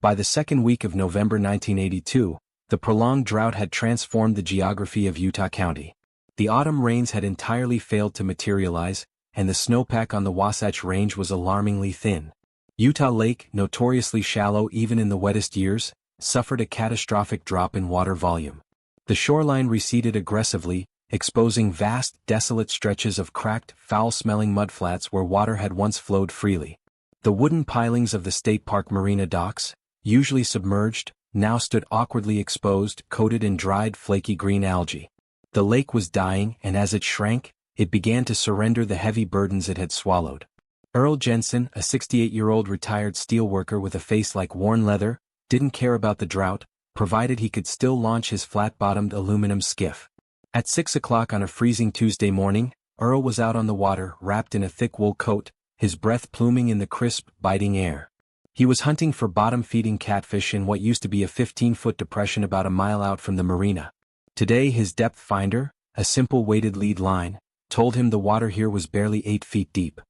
By the second week of November 1982, the prolonged drought had transformed the geography of Utah County. The autumn rains had entirely failed to materialize, and the snowpack on the Wasatch Range was alarmingly thin. Utah Lake, notoriously shallow even in the wettest years, suffered a catastrophic drop in water volume. The shoreline receded aggressively, exposing vast, desolate stretches of cracked, foul-smelling mudflats where water had once flowed freely. The wooden pilings of the State Park Marina docks, usually submerged, now stood awkwardly exposed, coated in dried, flaky green algae. The lake was dying, and as it shrank, it began to surrender the heavy burdens it had swallowed. Earl Jensen, a 68-year-old retired steelworker with a face like worn leather, didn't care about the drought, provided he could still launch his flat-bottomed aluminum skiff. At 6 o'clock on a freezing Tuesday morning, Earl was out on the water, wrapped in a thick wool coat, his breath pluming in the crisp, biting air. He was hunting for bottom-feeding catfish in what used to be a 15-foot depression about a mile out from the marina. Today his depth finder, a simple weighted lead line, told him the water here was barely 8 feet deep.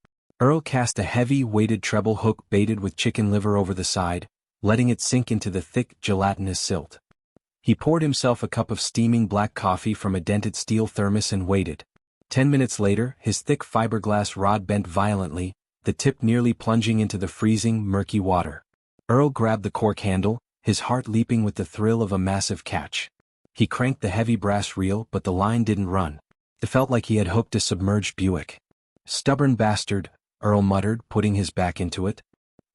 Earl cast a heavy, weighted treble hook baited with chicken liver over the side, letting it sink into the thick, gelatinous silt. He poured himself a cup of steaming black coffee from a dented steel thermos and waited. 10 minutes later, his thick fiberglass rod bent violently, the tip nearly plunging into the freezing, murky water. Earl grabbed the cork handle, his heart leaping with the thrill of a massive catch. He cranked the heavy brass reel, but the line didn't run. It felt like he had hooked a submerged Buick. "Stubborn bastard," Earl muttered, putting his back into it.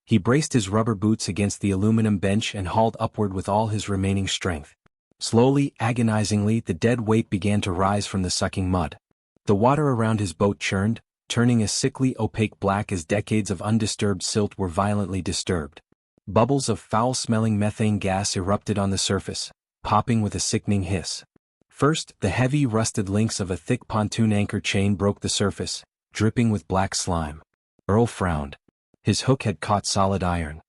He braced his rubber boots against the aluminum bench and hauled upward with all his remaining strength. Slowly, agonizingly, the dead weight began to rise from the sucking mud. The water around his boat churned, turning a sickly, opaque black as decades of undisturbed silt were violently disturbed. Bubbles of foul-smelling methane gas erupted on the surface, popping with a sickening hiss. First, the heavy, rusted links of a thick pontoon anchor chain broke the surface, dripping with black slime. Earl frowned. His hook had caught solid iron.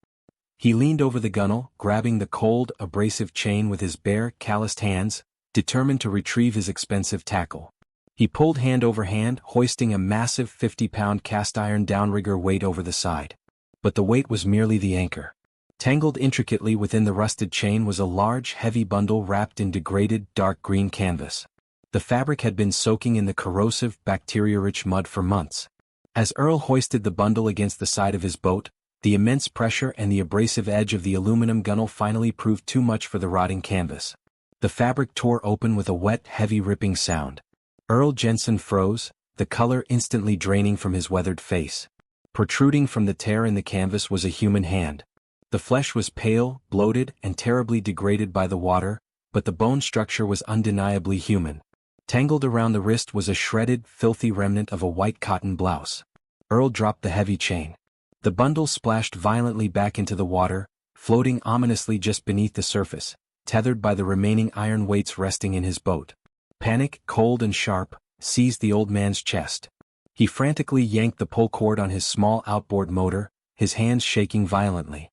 He leaned over the gunwale, grabbing the cold, abrasive chain with his bare, calloused hands, determined to retrieve his expensive tackle. He pulled hand over hand, hoisting a massive 50-pound cast-iron downrigger weight over the side. But the weight was merely the anchor. Tangled intricately within the rusted chain was a large, heavy bundle wrapped in degraded, dark green canvas. The fabric had been soaking in the corrosive, bacteria-rich mud for months. As Earl hoisted the bundle against the side of his boat, the immense pressure and the abrasive edge of the aluminum gunwale finally proved too much for the rotting canvas. The fabric tore open with a wet, heavy ripping sound. Earl Jensen froze, the color instantly draining from his weathered face. Protruding from the tear in the canvas was a human hand. The flesh was pale, bloated, and terribly degraded by the water, but the bone structure was undeniably human. Tangled around the wrist was a shredded, filthy remnant of a white cotton blouse. Earl dropped the heavy chain. The bundle splashed violently back into the water, floating ominously just beneath the surface, tethered by the remaining iron weights resting in his boat. Panic, cold and sharp, seized the old man's chest. He frantically yanked the pull cord on his small outboard motor, his hands shaking violently.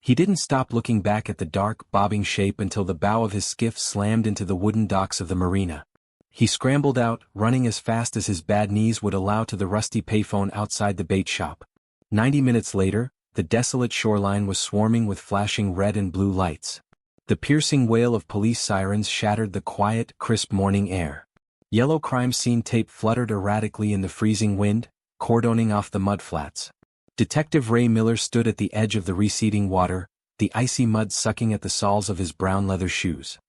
He didn't stop looking back at the dark, bobbing shape until the bow of his skiff slammed into the wooden docks of the marina. He scrambled out, running as fast as his bad knees would allow to the rusty payphone outside the bait shop. 90 minutes later, the desolate shoreline was swarming with flashing red and blue lights. The piercing wail of police sirens shattered the quiet, crisp morning air. Yellow crime scene tape fluttered erratically in the freezing wind, cordoning off the mudflats. Detective Ray Miller stood at the edge of the receding water, the icy mud sucking at the soles of his brown leather shoes.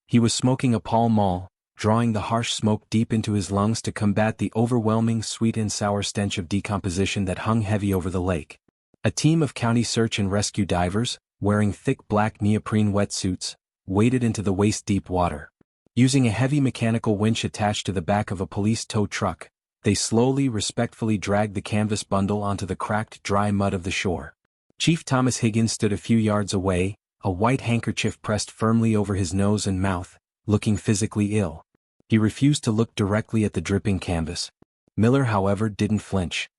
He was smoking a Pall Mall, drawing the harsh smoke deep into his lungs to combat the overwhelming sweet and sour stench of decomposition that hung heavy over the lake. A team of county search and rescue divers, wearing thick black neoprene wetsuits, waded into the waist-deep water. Using a heavy mechanical winch attached to the back of a police tow truck, they slowly, respectfully dragged the canvas bundle onto the cracked, dry mud of the shore. Chief Thomas Higgins stood a few yards away, a white handkerchief pressed firmly over his nose and mouth, looking physically ill. He refused to look directly at the dripping canvas. Miller, however, didn't flinch.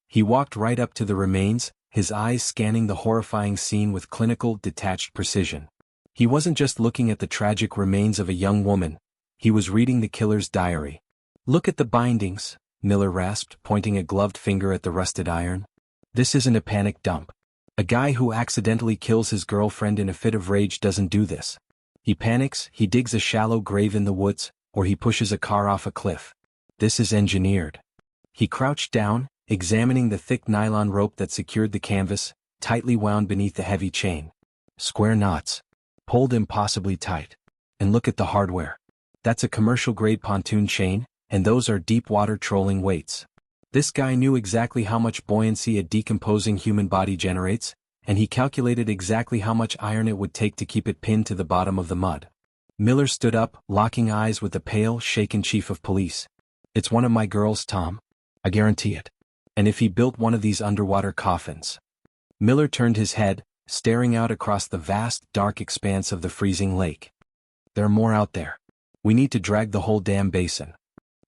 He walked right up to the remains, his eyes scanning the horrifying scene with clinical, detached precision. He wasn't just looking at the tragic remains of a young woman, he was reading the killer's diary. "Look at the bindings," Miller rasped, pointing a gloved finger at the rusted iron. "This isn't a panic dump. A guy who accidentally kills his girlfriend in a fit of rage doesn't do this. He panics, he digs a shallow grave in the woods, or he pushes a car off a cliff. This is engineered." He crouched down, examining the thick nylon rope that secured the canvas, tightly wound beneath the heavy chain. Square knots. Pulled impossibly tight. And look at the hardware. That's a commercial-grade pontoon chain, and those are deep-water trolling weights. This guy knew exactly how much buoyancy a decomposing human body generates, and he calculated exactly how much iron it would take to keep it pinned to the bottom of the mud. Miller stood up, locking eyes with the pale, shaken chief of police. "It's one of my girls, Tom. I guarantee it. And if he built one of these underwater coffins." Miller turned his head, staring out across the vast, dark expanse of the freezing lake. "There are more out there. We need to drag the whole damn basin."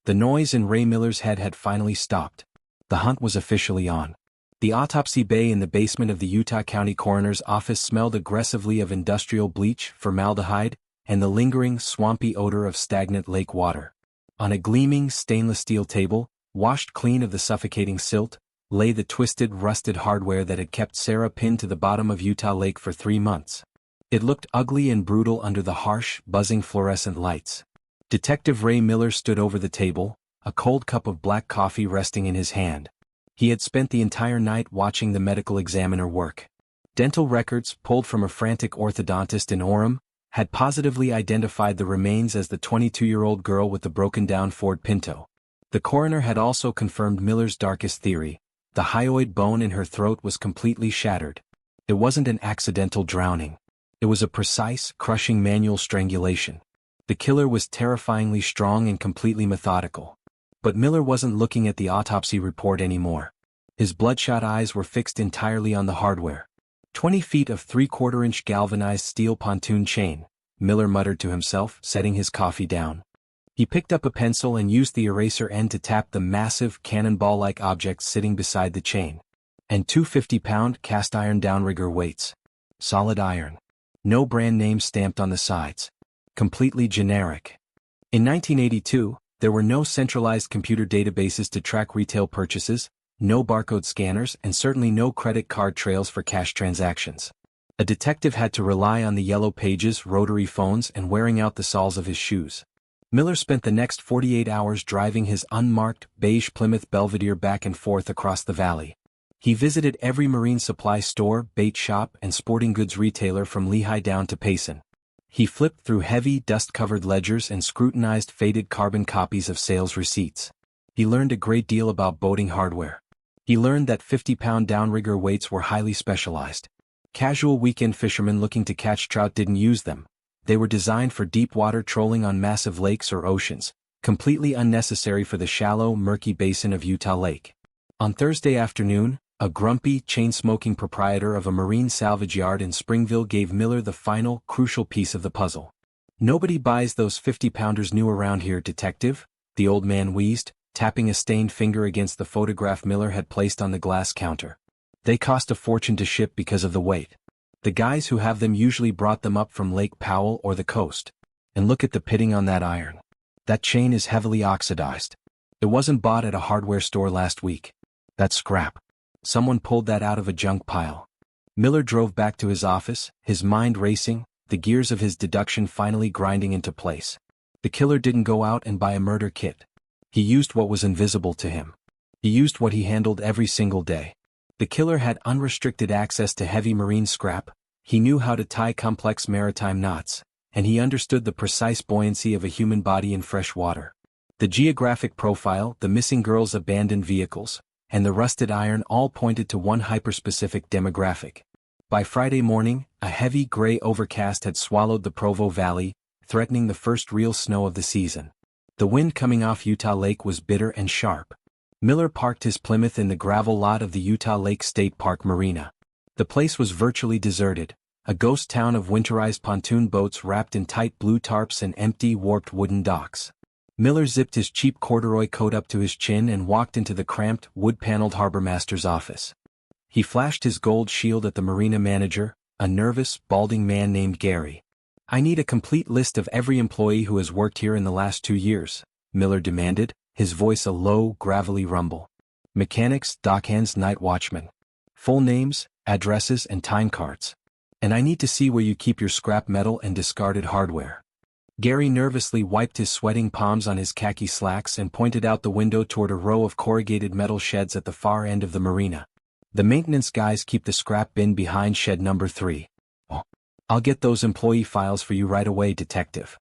The noise in Ray Miller's head had finally stopped. The hunt was officially on. The autopsy bay in the basement of the Utah County Coroner's office smelled aggressively of industrial bleach, formaldehyde, and the lingering, swampy odor of stagnant lake water. On a gleaming stainless steel table, washed clean of the suffocating silt, lay the twisted, rusted hardware that had kept Sarah pinned to the bottom of Utah Lake for 3 months. It looked ugly and brutal under the harsh, buzzing fluorescent lights. Detective Ray Miller stood over the table, a cold cup of black coffee resting in his hand. He had spent the entire night watching the medical examiner work. Dental records, pulled from a frantic orthodontist in Orem, had positively identified the remains as the 22-year-old girl with the broken-down Ford Pinto. The coroner had also confirmed Miller's darkest theory: the hyoid bone in her throat was completely shattered. It wasn't an accidental drowning. It was a precise, crushing manual strangulation. The killer was terrifyingly strong and completely methodical. But Miller wasn't looking at the autopsy report anymore. His bloodshot eyes were fixed entirely on the hardware. 20 feet of 3/4-inch galvanized steel pontoon chain, Miller muttered to himself, setting his coffee down. He picked up a pencil and used the eraser end to tap the massive, cannonball-like object sitting beside the chain. And 2 50-pound cast-iron downrigger weights. Solid iron. No brand name stamped on the sides. Completely generic. In 1982, there were no centralized computer databases to track retail purchases, no barcode scanners, and certainly no credit card trails for cash transactions. A detective had to rely on the yellow pages, rotary phones, and wearing out the soles of his shoes. Miller spent the next 48 hours driving his unmarked, beige Plymouth Belvedere back and forth across the valley. He visited every marine supply store, bait shop, and sporting goods retailer from Lehigh down to Payson. He flipped through heavy, dust-covered ledgers and scrutinized faded carbon copies of sales receipts. He learned a great deal about boating hardware. He learned that 50-pound downrigger weights were highly specialized. Casual weekend fishermen looking to catch trout didn't use them. They were designed for deep-water trolling on massive lakes or oceans, completely unnecessary for the shallow, murky basin of Utah Lake. On Thursday afternoon, a grumpy, chain-smoking proprietor of a marine salvage yard in Springville gave Miller the final, crucial piece of the puzzle. "Nobody buys those 50-pounders new around here, detective," the old man wheezed, tapping a stained finger against the photograph Miller had placed on the glass counter. "They cost a fortune to ship because of the weight. The guys who have them usually brought them up from Lake Powell or the coast. And look at the pitting on that iron. That chain is heavily oxidized. It wasn't bought at a hardware store last week. That's scrap. Someone pulled that out of a junk pile." Miller drove back to his office, his mind racing, the gears of his deduction finally grinding into place. The killer didn't go out and buy a murder kit. He used what was invisible to him. He used what he handled every single day. The killer had unrestricted access to heavy marine scrap. He knew how to tie complex maritime knots, and he understood the precise buoyancy of a human body in fresh water. The geographic profile, the missing girl's abandoned vehicles, and the rusted iron all pointed to one hyperspecific demographic. By Friday morning, a heavy gray overcast had swallowed the Provo Valley, threatening the first real snow of the season. The wind coming off Utah Lake was bitter and sharp. Miller parked his Plymouth in the gravel lot of the Utah Lake State Park Marina. The place was virtually deserted, a ghost town of winterized pontoon boats wrapped in tight blue tarps and empty, warped wooden docks. Miller zipped his cheap corduroy coat up to his chin and walked into the cramped, wood-paneled harbormaster's office. He flashed his gold shield at the marina manager, a nervous, balding man named Gary. "I need a complete list of every employee who has worked here in the last 2 years," Miller demanded, his voice a low, gravelly rumble. "Mechanics, dockhands, night watchmen. Full names, addresses, and time cards. And I need to see where you keep your scrap metal and discarded hardware." Gary nervously wiped his sweating palms on his khaki slacks and pointed out the window toward a row of corrugated metal sheds at the far end of the marina. "The maintenance guys keep the scrap bin behind shed number 3. "Oh, I'll get those employee files for you right away, detective."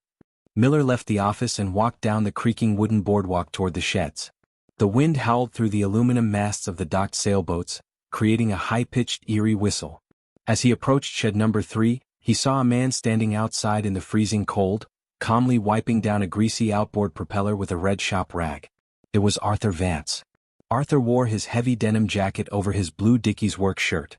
Miller left the office and walked down the creaking wooden boardwalk toward the sheds. The wind howled through the aluminum masts of the docked sailboats, creating a high-pitched, eerie whistle. As he approached shed number 3, he saw a man standing outside in the freezing cold, calmly wiping down a greasy outboard propeller with a red shop rag. It was Arthur Vance. Arthur wore his heavy denim jacket over his blue Dickies work shirt.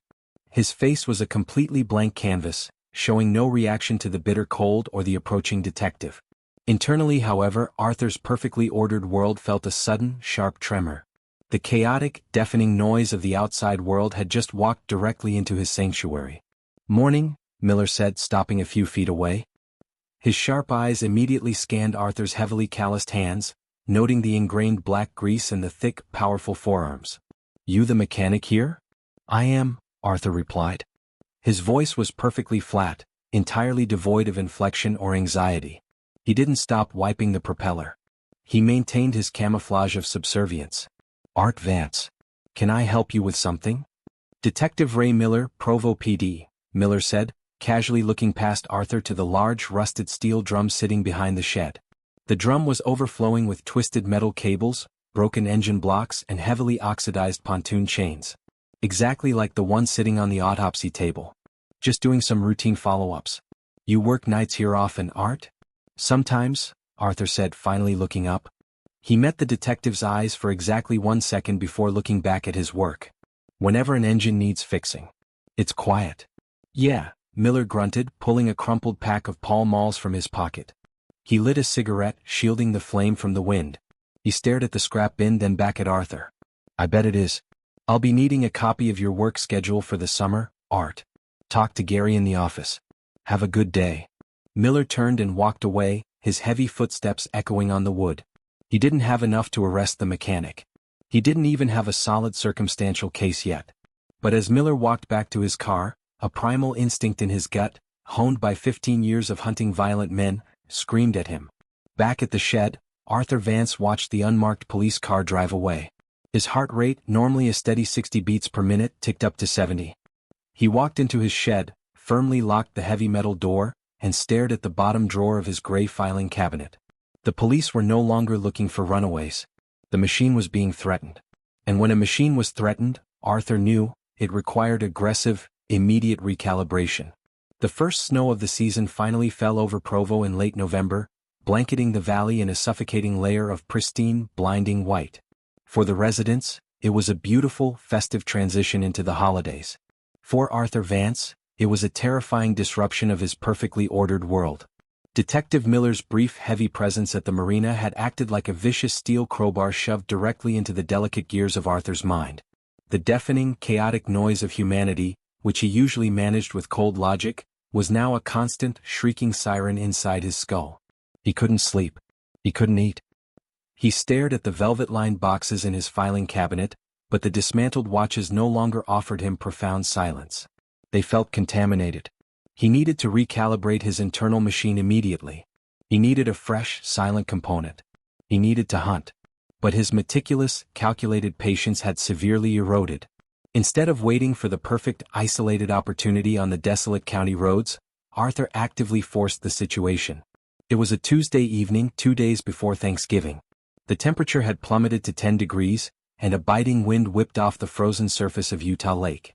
His face was a completely blank canvas, showing no reaction to the bitter cold or the approaching detective. Internally, however, Arthur's perfectly ordered world felt a sudden, sharp tremor. The chaotic, deafening noise of the outside world had just walked directly into his sanctuary. "Morning," Miller said, stopping a few feet away. His sharp eyes immediately scanned Arthur's heavily calloused hands, noting the ingrained black grease and the thick, powerful forearms. "You the mechanic here?" "I am," Arthur replied. His voice was perfectly flat, entirely devoid of inflection or anxiety. He didn't stop wiping the propeller. He maintained his camouflage of subservience. "Art Vance. Can I help you with something?" "Detective Ray Miller, Provo PD," Miller said, casually looking past Arthur to the large rusted steel drum sitting behind the shed. The drum was overflowing with twisted metal cables, broken engine blocks, and heavily oxidized pontoon chains. Exactly like the one sitting on the autopsy table. "Just doing some routine follow-ups. You work nights here often, Art?" "Sometimes," Arthur said, finally looking up. He met the detective's eyes for exactly 1 second before looking back at his work. "Whenever an engine needs fixing. It's quiet." "Yeah," Miller grunted, pulling a crumpled pack of Pall Malls from his pocket. He lit a cigarette, shielding the flame from the wind. He stared at the scrap bin, then back at Arthur. "I bet it is. I'll be needing a copy of your work schedule for the summer, Art. Talk to Gary in the office. Have a good day." Miller turned and walked away, his heavy footsteps echoing on the wood. He didn't have enough to arrest the mechanic. He didn't even have a solid circumstantial case yet. But as Miller walked back to his car, a primal instinct in his gut, honed by 15 years of hunting violent men, screamed at him. Back at the shed, Arthur Vance watched the unmarked police car drive away. His heart rate, normally a steady 60 beats per minute, ticked up to 70. He walked into his shed, firmly locked the heavy metal door, and stared at the bottom drawer of his gray filing cabinet. The police were no longer looking for runaways. The machine was being threatened. And when a machine was threatened, Arthur knew, it required aggressive, immediate recalibration. The first snow of the season finally fell over Provo in late November, blanketing the valley in a suffocating layer of pristine, blinding white. For the residents, it was a beautiful, festive transition into the holidays. For Arthur Vance, it was a terrifying disruption of his perfectly ordered world. Detective Miller's brief, heavy presence at the marina had acted like a vicious steel crowbar shoved directly into the delicate gears of Arthur's mind. The deafening, chaotic noise of humanity, which he usually managed with cold logic, was now a constant, shrieking siren inside his skull. He couldn't sleep. He couldn't eat. He stared at the velvet-lined boxes in his filing cabinet, but the dismantled watches no longer offered him profound silence. They felt contaminated. He needed to recalibrate his internal machine immediately. He needed a fresh, silent component. He needed to hunt. But his meticulous, calculated patience had severely eroded. Instead of waiting for the perfect isolated opportunity on the desolate county roads, Arthur actively forced the situation. It was a Tuesday evening 2 days before Thanksgiving. The temperature had plummeted to 10 degrees, and a biting wind whipped off the frozen surface of Utah Lake.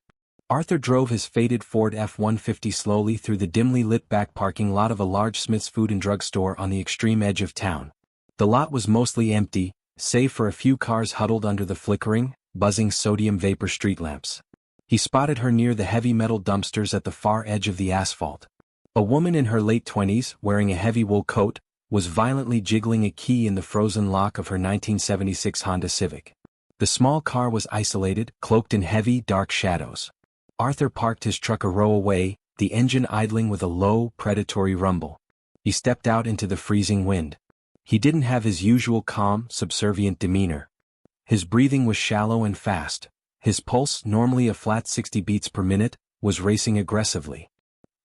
Arthur drove his faded Ford F-150 slowly through the dimly lit back parking lot of a large Smith's food and drug store on the extreme edge of town. The lot was mostly empty, save for a few cars huddled under the flickering, buzzing sodium vapor street lamps. He spotted her near the heavy metal dumpsters at the far edge of the asphalt. A woman in her late 20s, wearing a heavy wool coat, was violently jiggling a key in the frozen lock of her 1976 Honda Civic. The small car was isolated, cloaked in heavy, dark shadows. Arthur parked his truck a row away, the engine idling with a low, predatory rumble. He stepped out into the freezing wind. He didn't have his usual calm, subservient demeanor. His breathing was shallow and fast. His pulse, normally a flat 60 beats per minute, was racing aggressively.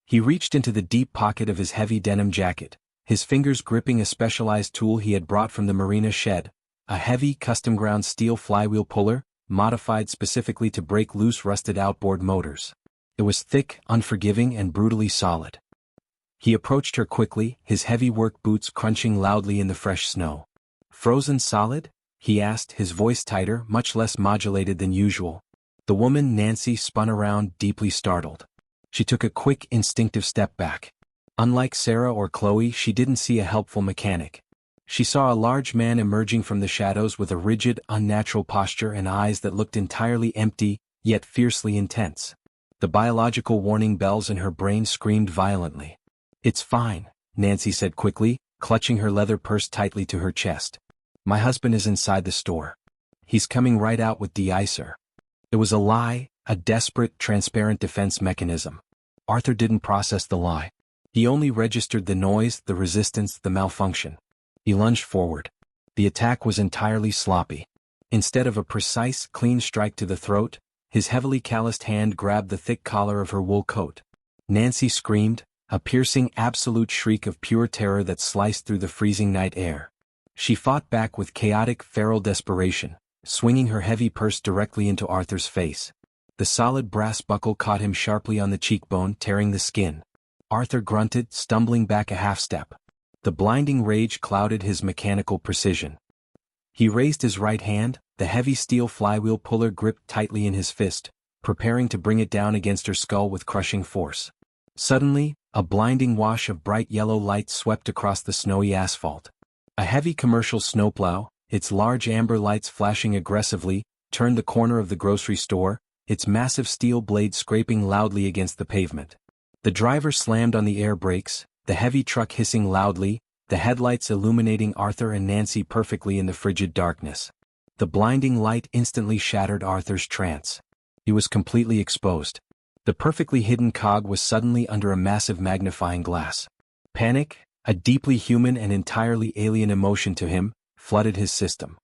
He reached into the deep pocket of his heavy denim jacket, his fingers gripping a specialized tool he had brought from the marina shed, a heavy, custom-ground steel flywheel puller, modified specifically to break loose rusted outboard motors. It was thick, unforgiving, and brutally solid. He approached her quickly, his heavy work boots crunching loudly in the fresh snow. "Frozen solid?" he asked, his voice tighter, much less modulated than usual. The woman, Nancy, spun around, deeply startled. She took a quick, instinctive step back. Unlike Sarah or Chloe, she didn't see a helpful mechanic. She saw a large man emerging from the shadows with a rigid, unnatural posture and eyes that looked entirely empty, yet fiercely intense. The biological warning bells in her brain screamed violently. "It's fine," Nancy said quickly, clutching her leather purse tightly to her chest. "My husband is inside the store. He's coming right out with de-icer." It was a lie, a desperate, transparent defense mechanism. Arthur didn't process the lie. He only registered the noise, the resistance, the malfunction. He lunged forward. The attack was entirely sloppy. Instead of a precise, clean strike to the throat, his heavily calloused hand grabbed the thick collar of her wool coat. Nancy screamed, a piercing, absolute shriek of pure terror that sliced through the freezing night air. She fought back with chaotic, feral desperation, swinging her heavy purse directly into Arthur's face. The solid brass buckle caught him sharply on the cheekbone, tearing the skin. Arthur grunted, stumbling back a half-step. The blinding rage clouded his mechanical precision. He raised his right hand, the heavy steel flywheel puller gripped tightly in his fist, preparing to bring it down against her skull with crushing force. Suddenly, a blinding wash of bright yellow light swept across the snowy asphalt. A heavy commercial snowplow, its large amber lights flashing aggressively, turned the corner of the grocery store, its massive steel blade scraping loudly against the pavement. The driver slammed on the air brakes, the heavy truck hissing loudly, the headlights illuminating Arthur and Nancy perfectly in the frigid darkness. The blinding light instantly shattered Arthur's trance. He was completely exposed. The perfectly hidden cog was suddenly under a massive magnifying glass. Panic, a deeply human and entirely alien emotion to him, flooded his system.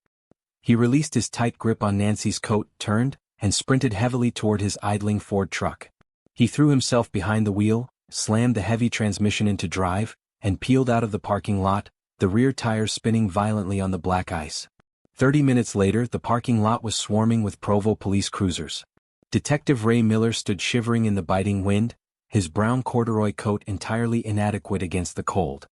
He released his tight grip on Nancy's coat, turned, and sprinted heavily toward his idling Ford truck. He threw himself behind the wheel, slammed the heavy transmission into drive, and peeled out of the parking lot, the rear tires spinning violently on the black ice. 30 minutes later, the parking lot was swarming with Provo police cruisers. Detective Ray Miller stood shivering in the biting wind, his brown corduroy coat entirely inadequate against the cold.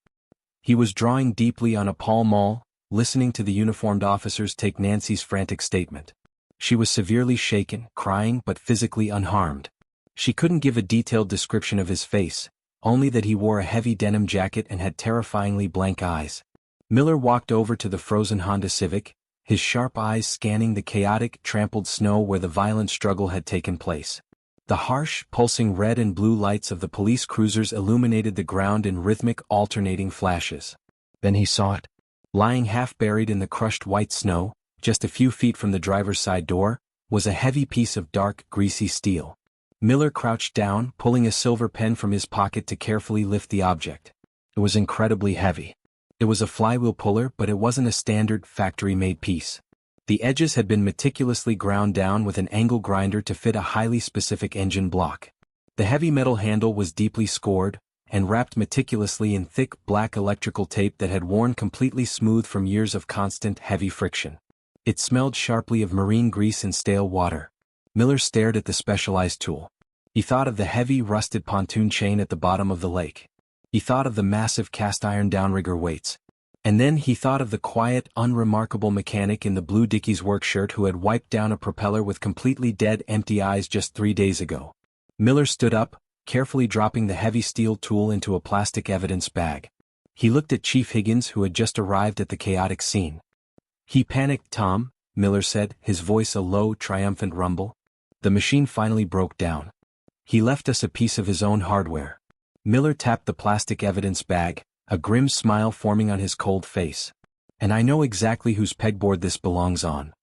He was drawing deeply on a Pall Mall, listening to the uniformed officers take Nancy's frantic statement. She was severely shaken, crying but physically unharmed. She couldn't give a detailed description of his face, only that he wore a heavy denim jacket and had terrifyingly blank eyes. Miller walked over to the frozen Honda Civic, his sharp eyes scanning the chaotic, trampled snow where the violent struggle had taken place. The harsh, pulsing red and blue lights of the police cruisers illuminated the ground in rhythmic, alternating flashes. Then he saw it. Lying half-buried in the crushed white snow, just a few feet from the driver's side door, was a heavy piece of dark, greasy steel. Miller crouched down, pulling a silver pen from his pocket to carefully lift the object. It was incredibly heavy. It was a flywheel puller, but it wasn't a standard, factory-made piece. The edges had been meticulously ground down with an angle grinder to fit a highly specific engine block. The heavy metal handle was deeply scored, and wrapped meticulously in thick, black electrical tape that had worn completely smooth from years of constant, heavy friction. It smelled sharply of marine grease and stale water. Miller stared at the specialized tool. He thought of the heavy, rusted pontoon chain at the bottom of the lake. He thought of the massive cast-iron downrigger weights. And then he thought of the quiet, unremarkable mechanic in the blue Dickies work shirt who had wiped down a propeller with completely dead, empty eyes just 3 days ago. Miller stood up, carefully dropping the heavy steel tool into a plastic evidence bag. He looked at Chief Higgins, who had just arrived at the chaotic scene. "He panicked, Tom," Miller said, his voice a low, triumphant rumble. "The machine finally broke down. He left us a piece of his own hardware." Miller tapped the plastic evidence bag, a grim smile forming on his cold face. "And I know exactly whose pegboard this belongs on."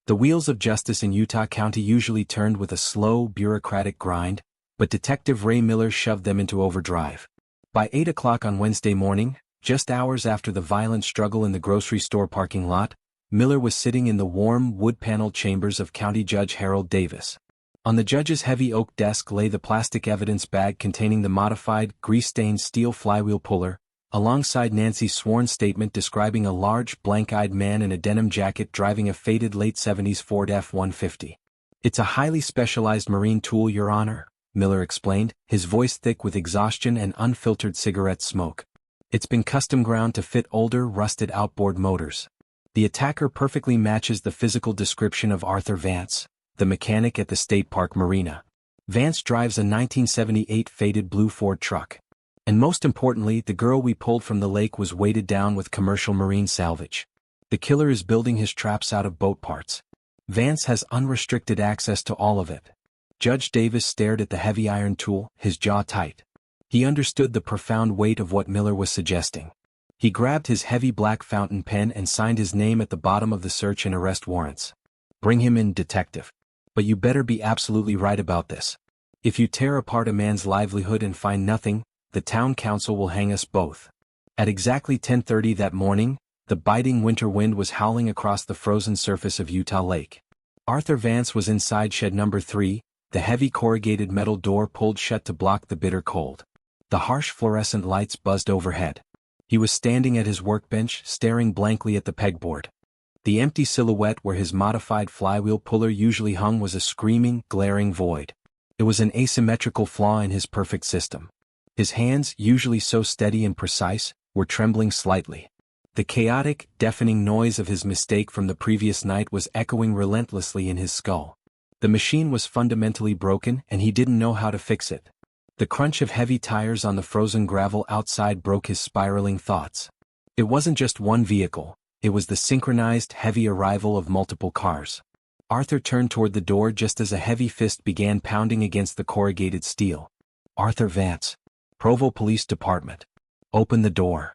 The wheels of justice in Utah County usually turned with a slow, bureaucratic grind, but Detective Ray Miller shoved them into overdrive. By 8 o'clock on Wednesday morning, just hours after the violent struggle in the grocery store parking lot, Miller was sitting in the warm, wood-paneled chambers of County Judge Harold Davis. On the judge's heavy oak desk lay the plastic evidence bag containing the modified, grease-stained steel flywheel puller, alongside Nancy's sworn statement describing a large, blank-eyed man in a denim jacket driving a faded late 70s Ford F-150. "It's a highly specialized marine tool, Your Honor," Miller explained, his voice thick with exhaustion and unfiltered cigarette smoke. "It's been custom ground to fit older, rusted outboard motors. The attacker perfectly matches the physical description of Arthur Vance, the mechanic at the State Park Marina. Vance drives a 1978 faded blue Ford truck. And most importantly, the girl we pulled from the lake was weighted down with commercial marine salvage. The killer is building his traps out of boat parts. Vance has unrestricted access to all of it." Judge Davis stared at the heavy iron tool, his jaw tight. He understood the profound weight of what Miller was suggesting. He grabbed his heavy black fountain pen and signed his name at the bottom of the search and arrest warrants. "Bring him in, Detective. But you better be absolutely right about this. If you tear apart a man's livelihood and find nothing, the town council will hang us both." At exactly 10:30 that morning, the biting winter wind was howling across the frozen surface of Utah Lake. Arthur Vance was inside shed number 3, the heavy corrugated metal door pulled shut to block the bitter cold. The harsh fluorescent lights buzzed overhead. He was standing at his workbench, staring blankly at the pegboard. The empty silhouette where his modified flywheel puller usually hung was a screaming, glaring void. It was an asymmetrical flaw in his perfect system. His hands, usually so steady and precise, were trembling slightly. The chaotic, deafening noise of his mistake from the previous night was echoing relentlessly in his skull. The machine was fundamentally broken and he didn't know how to fix it. The crunch of heavy tires on the frozen gravel outside broke his spiraling thoughts. It wasn't just one vehicle, it was the synchronized, heavy arrival of multiple cars. Arthur turned toward the door just as a heavy fist began pounding against the corrugated steel. "Arthur Vance, Provo Police Department. Open the door."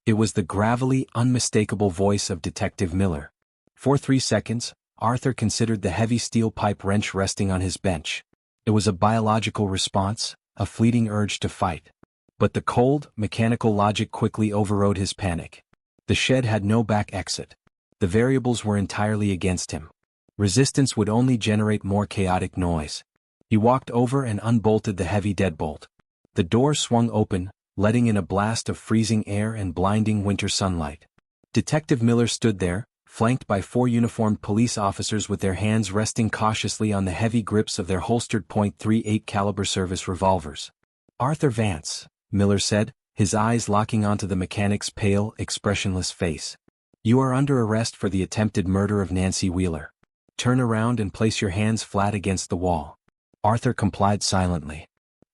It was the gravelly, unmistakable voice of Detective Miller. For 3 seconds, Arthur considered the heavy steel pipe wrench resting on his bench. It was a biological response, a fleeting urge to fight. But the cold, mechanical logic quickly overrode his panic. The shed had no back exit. The variables were entirely against him. Resistance would only generate more chaotic noise. He walked over and unbolted the heavy deadbolt. The door swung open, letting in a blast of freezing air and blinding winter sunlight. Detective Miller stood there, flanked by 4 uniformed police officers with their hands resting cautiously on the heavy grips of their holstered .38 caliber service revolvers. "Arthur Vance," Miller said, his eyes locking onto the mechanic's pale, expressionless face. "You are under arrest for the attempted murder of Nancy Wheeler. Turn around and place your hands flat against the wall." Arthur complied silently.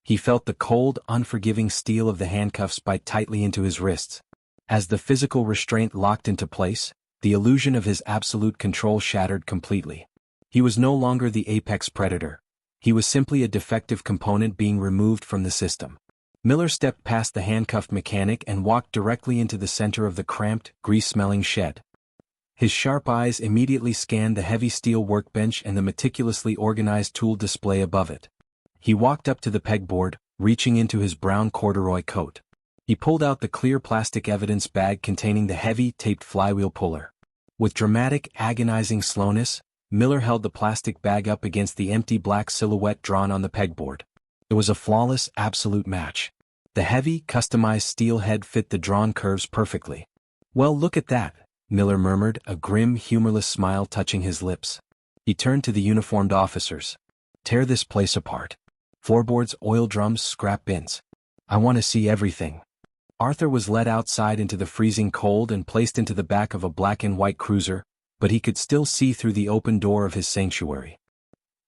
He felt the cold, unforgiving steel of the handcuffs bite tightly into his wrists. As the physical restraint locked into place, the illusion of his absolute control shattered completely. He was no longer the apex predator. He was simply a defective component being removed from the system. Miller stepped past the handcuffed mechanic and walked directly into the center of the cramped, grease-smelling shed. His sharp eyes immediately scanned the heavy steel workbench and the meticulously organized tool display above it. He walked up to the pegboard, reaching into his brown corduroy coat. He pulled out the clear plastic evidence bag containing the heavy, taped flywheel puller. With dramatic, agonizing slowness, Miller held the plastic bag up against the empty black silhouette drawn on the pegboard. It was a flawless, absolute match. The heavy, customized steel head fit the drawn curves perfectly. "Well, look at that," Miller murmured, a grim, humorless smile touching his lips. He turned to the uniformed officers. Tear this place apart. Floorboards, oil drums, scrap bins. I want to see everything. Arthur was led outside into the freezing cold and placed into the back of a black and white cruiser, but he could still see through the open door of his sanctuary.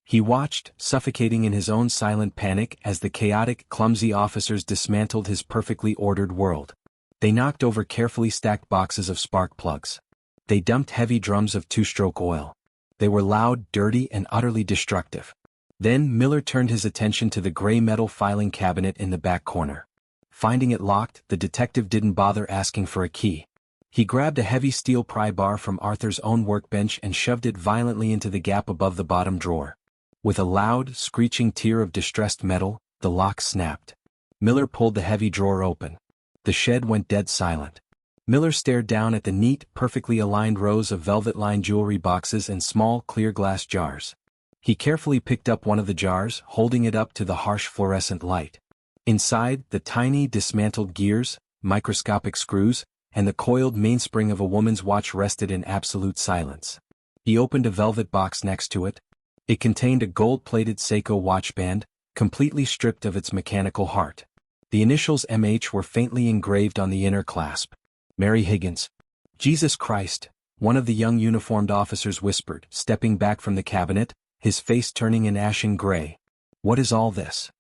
He watched, suffocating in his own silent panic as the chaotic, clumsy officers dismantled his perfectly ordered world. They knocked over carefully stacked boxes of spark plugs. They dumped heavy drums of two-stroke oil. They were loud, dirty, and utterly destructive. Then Miller turned his attention to the gray metal filing cabinet in the back corner. Finding it locked, the detective didn't bother asking for a key. He grabbed a heavy steel pry bar from Arthur's own workbench and shoved it violently into the gap above the bottom drawer. With a loud, screeching tear of distressed metal, the lock snapped. Miller pulled the heavy drawer open. The shed went dead silent. Miller stared down at the neat, perfectly aligned rows of velvet-lined jewelry boxes and small, clear glass jars. He carefully picked up one of the jars, holding it up to the harsh fluorescent light. Inside, the tiny, dismantled gears, microscopic screws, and the coiled mainspring of a woman's watch rested in absolute silence. He opened a velvet box next to it. It contained a gold-plated Seiko watch band, completely stripped of its mechanical heart. The initials MH were faintly engraved on the inner clasp. Mary Higgins. Jesus Christ, one of the young uniformed officers whispered, stepping back from the cabinet, his face turning an ashen gray. What is all this?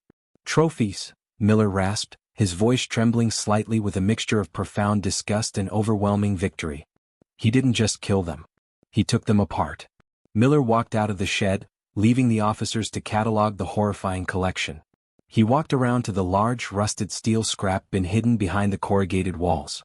Trophies, Miller rasped, his voice trembling slightly with a mixture of profound disgust and overwhelming victory. He didn't just kill them. He took them apart. Miller walked out of the shed, leaving the officers to catalog the horrifying collection. He walked around to the large, rusted steel scrap bin hidden behind the corrugated walls.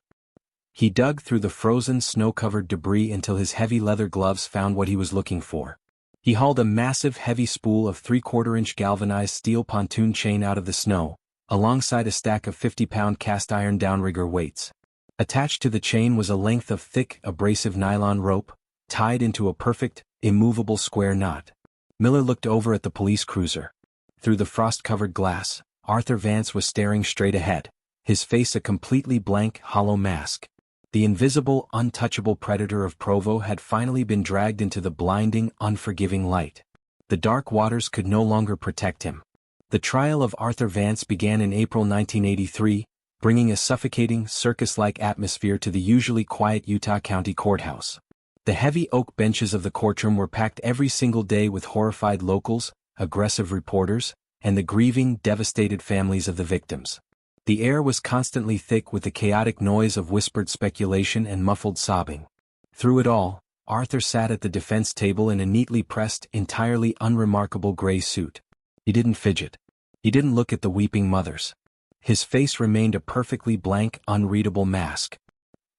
He dug through the frozen, snow-covered debris until his heavy leather gloves found what he was looking for. He hauled a massive, heavy spool of 3/4-inch galvanized steel pontoon chain out of the snow, alongside a stack of 50-pound cast-iron downrigger weights. Attached to the chain was a length of thick, abrasive nylon rope, tied into a perfect, immovable square knot. Miller looked over at the police cruiser. Through the frost-covered glass, Arthur Vance was staring straight ahead, his face a completely blank, hollow mask. The invisible, untouchable predator of Provo had finally been dragged into the blinding, unforgiving light. The dark waters could no longer protect him. The trial of Arthur Vance began in April 1983, bringing a suffocating, circus-like atmosphere to the usually quiet Utah County Courthouse. The heavy oak benches of the courtroom were packed every single day with horrified locals, aggressive reporters, and the grieving, devastated families of the victims. The air was constantly thick with the chaotic noise of whispered speculation and muffled sobbing. Through it all, Arthur sat at the defense table in a neatly pressed, entirely unremarkable gray suit. He didn't fidget. He didn't look at the weeping mothers. His face remained a perfectly blank, unreadable mask.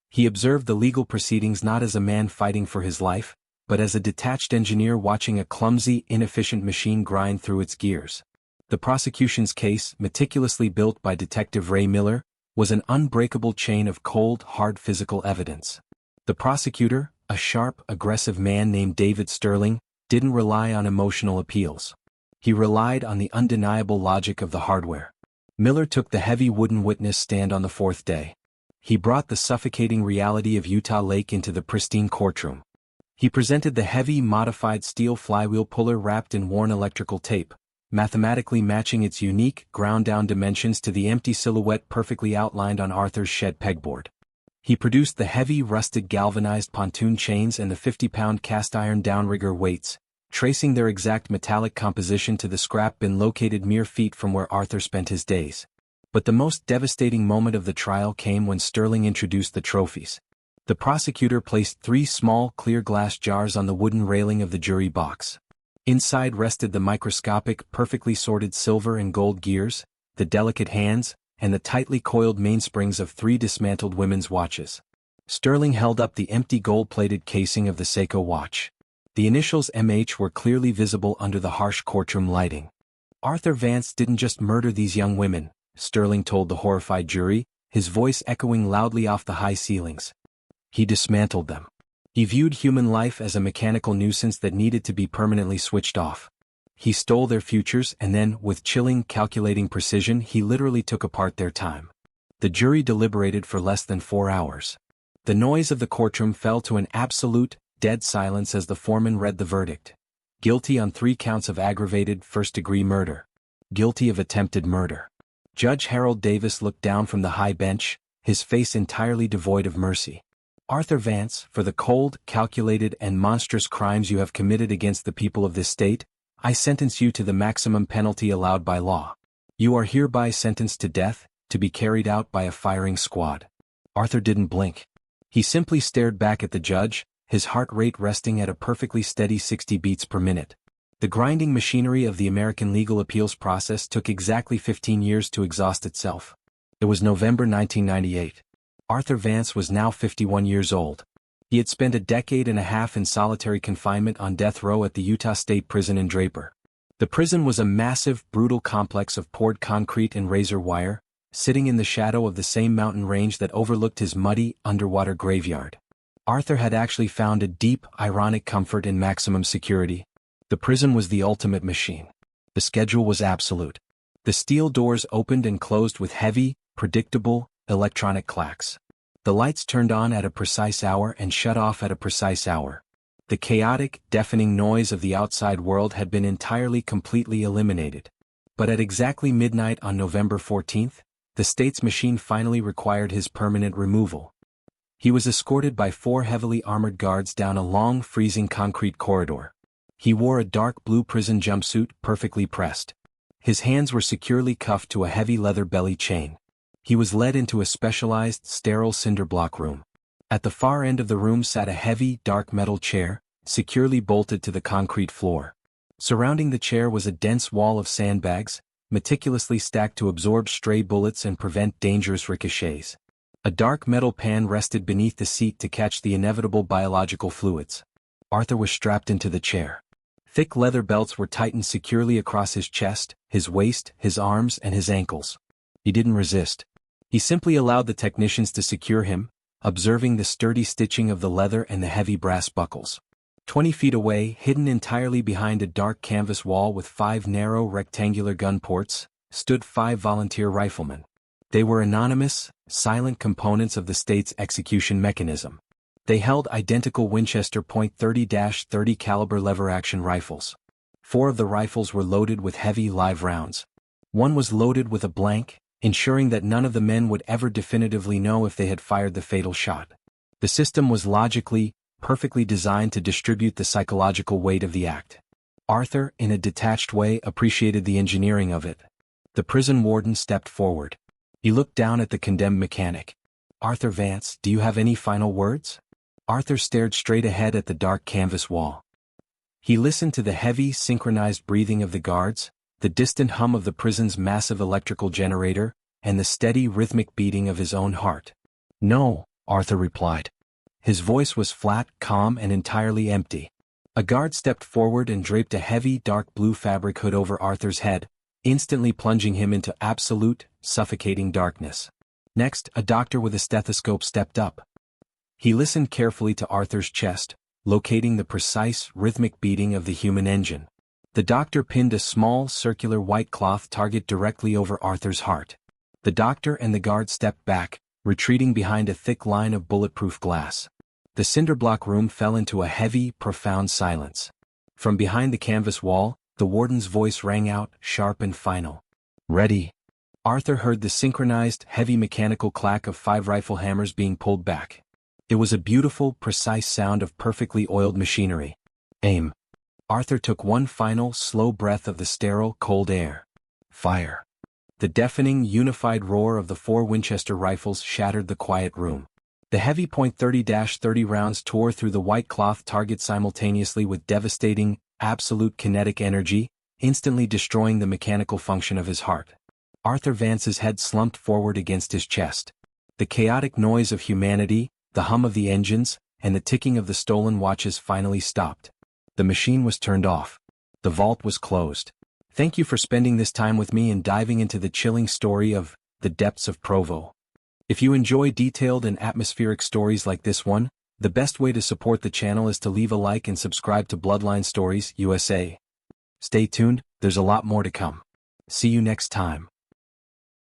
He observed the legal proceedings not as a man fighting for his life, but as a detached engineer watching a clumsy, inefficient machine grind through its gears. The prosecution's case, meticulously built by Detective Ray Miller, was an unbreakable chain of cold, hard physical evidence. The prosecutor, a sharp, aggressive man named David Sterling, didn't rely on emotional appeals. He relied on the undeniable logic of the hardware. Miller took the heavy wooden witness stand on the fourth day. He brought the suffocating reality of Utah Lake into the pristine courtroom. He presented the heavy, modified steel flywheel puller wrapped in worn electrical tape, mathematically matching its unique, ground-down dimensions to the empty silhouette perfectly outlined on Arthur's shed pegboard. He produced the heavy, rusted galvanized pontoon chains and the 50-pound cast-iron downrigger weights, tracing their exact metallic composition to the scrap bin located mere feet from where Arthur spent his days. But the most devastating moment of the trial came when Sterling introduced the trophies. The prosecutor placed 3 small, clear glass jars on the wooden railing of the jury box. Inside rested the microscopic, perfectly sorted silver and gold gears, the delicate hands, and the tightly coiled mainsprings of 3 dismantled women's watches. Sterling held up the empty gold-plated casing of the Seiko watch. The initials MH were clearly visible under the harsh courtroom lighting. Arthur Vance didn't just murder these young women, Sterling told the horrified jury, his voice echoing loudly off the high ceilings. He dismantled them. He viewed human life as a mechanical nuisance that needed to be permanently switched off. He stole their futures and then, with chilling, calculating precision, he literally took apart their time. The jury deliberated for less than 4 hours. The noise of the courtroom fell to an absolute, dead silence as the foreman read the verdict. Guilty on 3 counts of aggravated first-degree murder. Guilty of attempted murder. Judge Harold Davis looked down from the high bench, his face entirely devoid of mercy. Arthur Vance, for the cold, calculated and monstrous crimes you have committed against the people of this state, I sentence you to the maximum penalty allowed by law. You are hereby sentenced to death, to be carried out by a firing squad. Arthur didn't blink. He simply stared back at the judge, his heart rate resting at a perfectly steady 60 beats per minute. The grinding machinery of the American legal appeals process took exactly 15 years to exhaust itself. It was November 1998. Arthur Vance was now 51 years old. He had spent a decade and a half in solitary confinement on death row at the Utah State Prison in Draper. The prison was a massive, brutal complex of poured concrete and razor wire, sitting in the shadow of the same mountain range that overlooked his muddy, underwater graveyard. Arthur had actually found a deep, ironic comfort in maximum security. The prison was the ultimate machine. The schedule was absolute. The steel doors opened and closed with heavy, predictable, electronic clacks. The lights turned on at a precise hour and shut off at a precise hour. The chaotic, deafening noise of the outside world had been entirely completely eliminated. But at exactly midnight on November 14th, the state's machine finally required his permanent removal. He was escorted by 4 heavily armored guards down a long, freezing concrete corridor. He wore a dark blue prison jumpsuit, perfectly pressed. His hands were securely cuffed to a heavy leather belly chain. He was led into a specialized, sterile cinder block room. At the far end of the room sat a heavy, dark metal chair, securely bolted to the concrete floor. Surrounding the chair was a dense wall of sandbags, meticulously stacked to absorb stray bullets and prevent dangerous ricochets. A dark metal pan rested beneath the seat to catch the inevitable biological fluids. Arthur was strapped into the chair. Thick leather belts were tightened securely across his chest, his waist, his arms, and his ankles. He didn't resist. He simply allowed the technicians to secure him, observing the sturdy stitching of the leather and the heavy brass buckles. 20 feet away, hidden entirely behind a dark canvas wall with 5 narrow rectangular gun ports, stood 5 volunteer riflemen. They were anonymous, silent components of the state's execution mechanism. They held identical Winchester .30-30 caliber lever-action rifles. 4 of the rifles were loaded with heavy live rounds. One was loaded with a blank, ensuring that none of the men would ever definitively know if they had fired the fatal shot. The system was logically, perfectly designed to distribute the psychological weight of the act. Arthur, in a detached way, appreciated the engineering of it. The prison warden stepped forward. He looked down at the condemned mechanic. "Arthur Vance, do you have any final words?" Arthur stared straight ahead at the dark canvas wall. He listened to the heavy, synchronized breathing of the guards, the distant hum of the prison's massive electrical generator, and the steady rhythmic beating of his own heart. "No," Arthur replied. His voice was flat, calm, and entirely empty. A guard stepped forward and draped a heavy, dark blue fabric hood over Arthur's head, instantly plunging him into absolute, suffocating darkness. Next, a doctor with a stethoscope stepped up. He listened carefully to Arthur's chest, locating the precise, rhythmic beating of the human engine. The doctor pinned a small, circular white cloth target directly over Arthur's heart. The doctor and the guard stepped back, retreating behind a thick line of bulletproof glass. The cinderblock room fell into a heavy, profound silence. From behind the canvas wall, the warden's voice rang out, sharp and final. "Ready." Arthur heard the synchronized, heavy mechanical clack of 5 rifle hammers being pulled back. It was a beautiful, precise sound of perfectly oiled machinery. "Aim." Arthur took one final, slow breath of the sterile, cold air. "Fire." The deafening, unified roar of the 4 Winchester rifles shattered the quiet room. The heavy .30-30 rounds tore through the white cloth target simultaneously with devastating, absolute kinetic energy, instantly destroying the mechanical function of his heart. Arthur Vance's head slumped forward against his chest. The chaotic noise of humanity, the hum of the engines, and the ticking of the stolen watches finally stopped. The machine was turned off. The vault was closed. Thank you for spending this time with me and diving into the chilling story of the depths of Provo. If you enjoy detailed and atmospheric stories like this one, the best way to support the channel is to leave a like and subscribe to Bloodline Stories, USA. Stay tuned, there's a lot more to come. See you next time.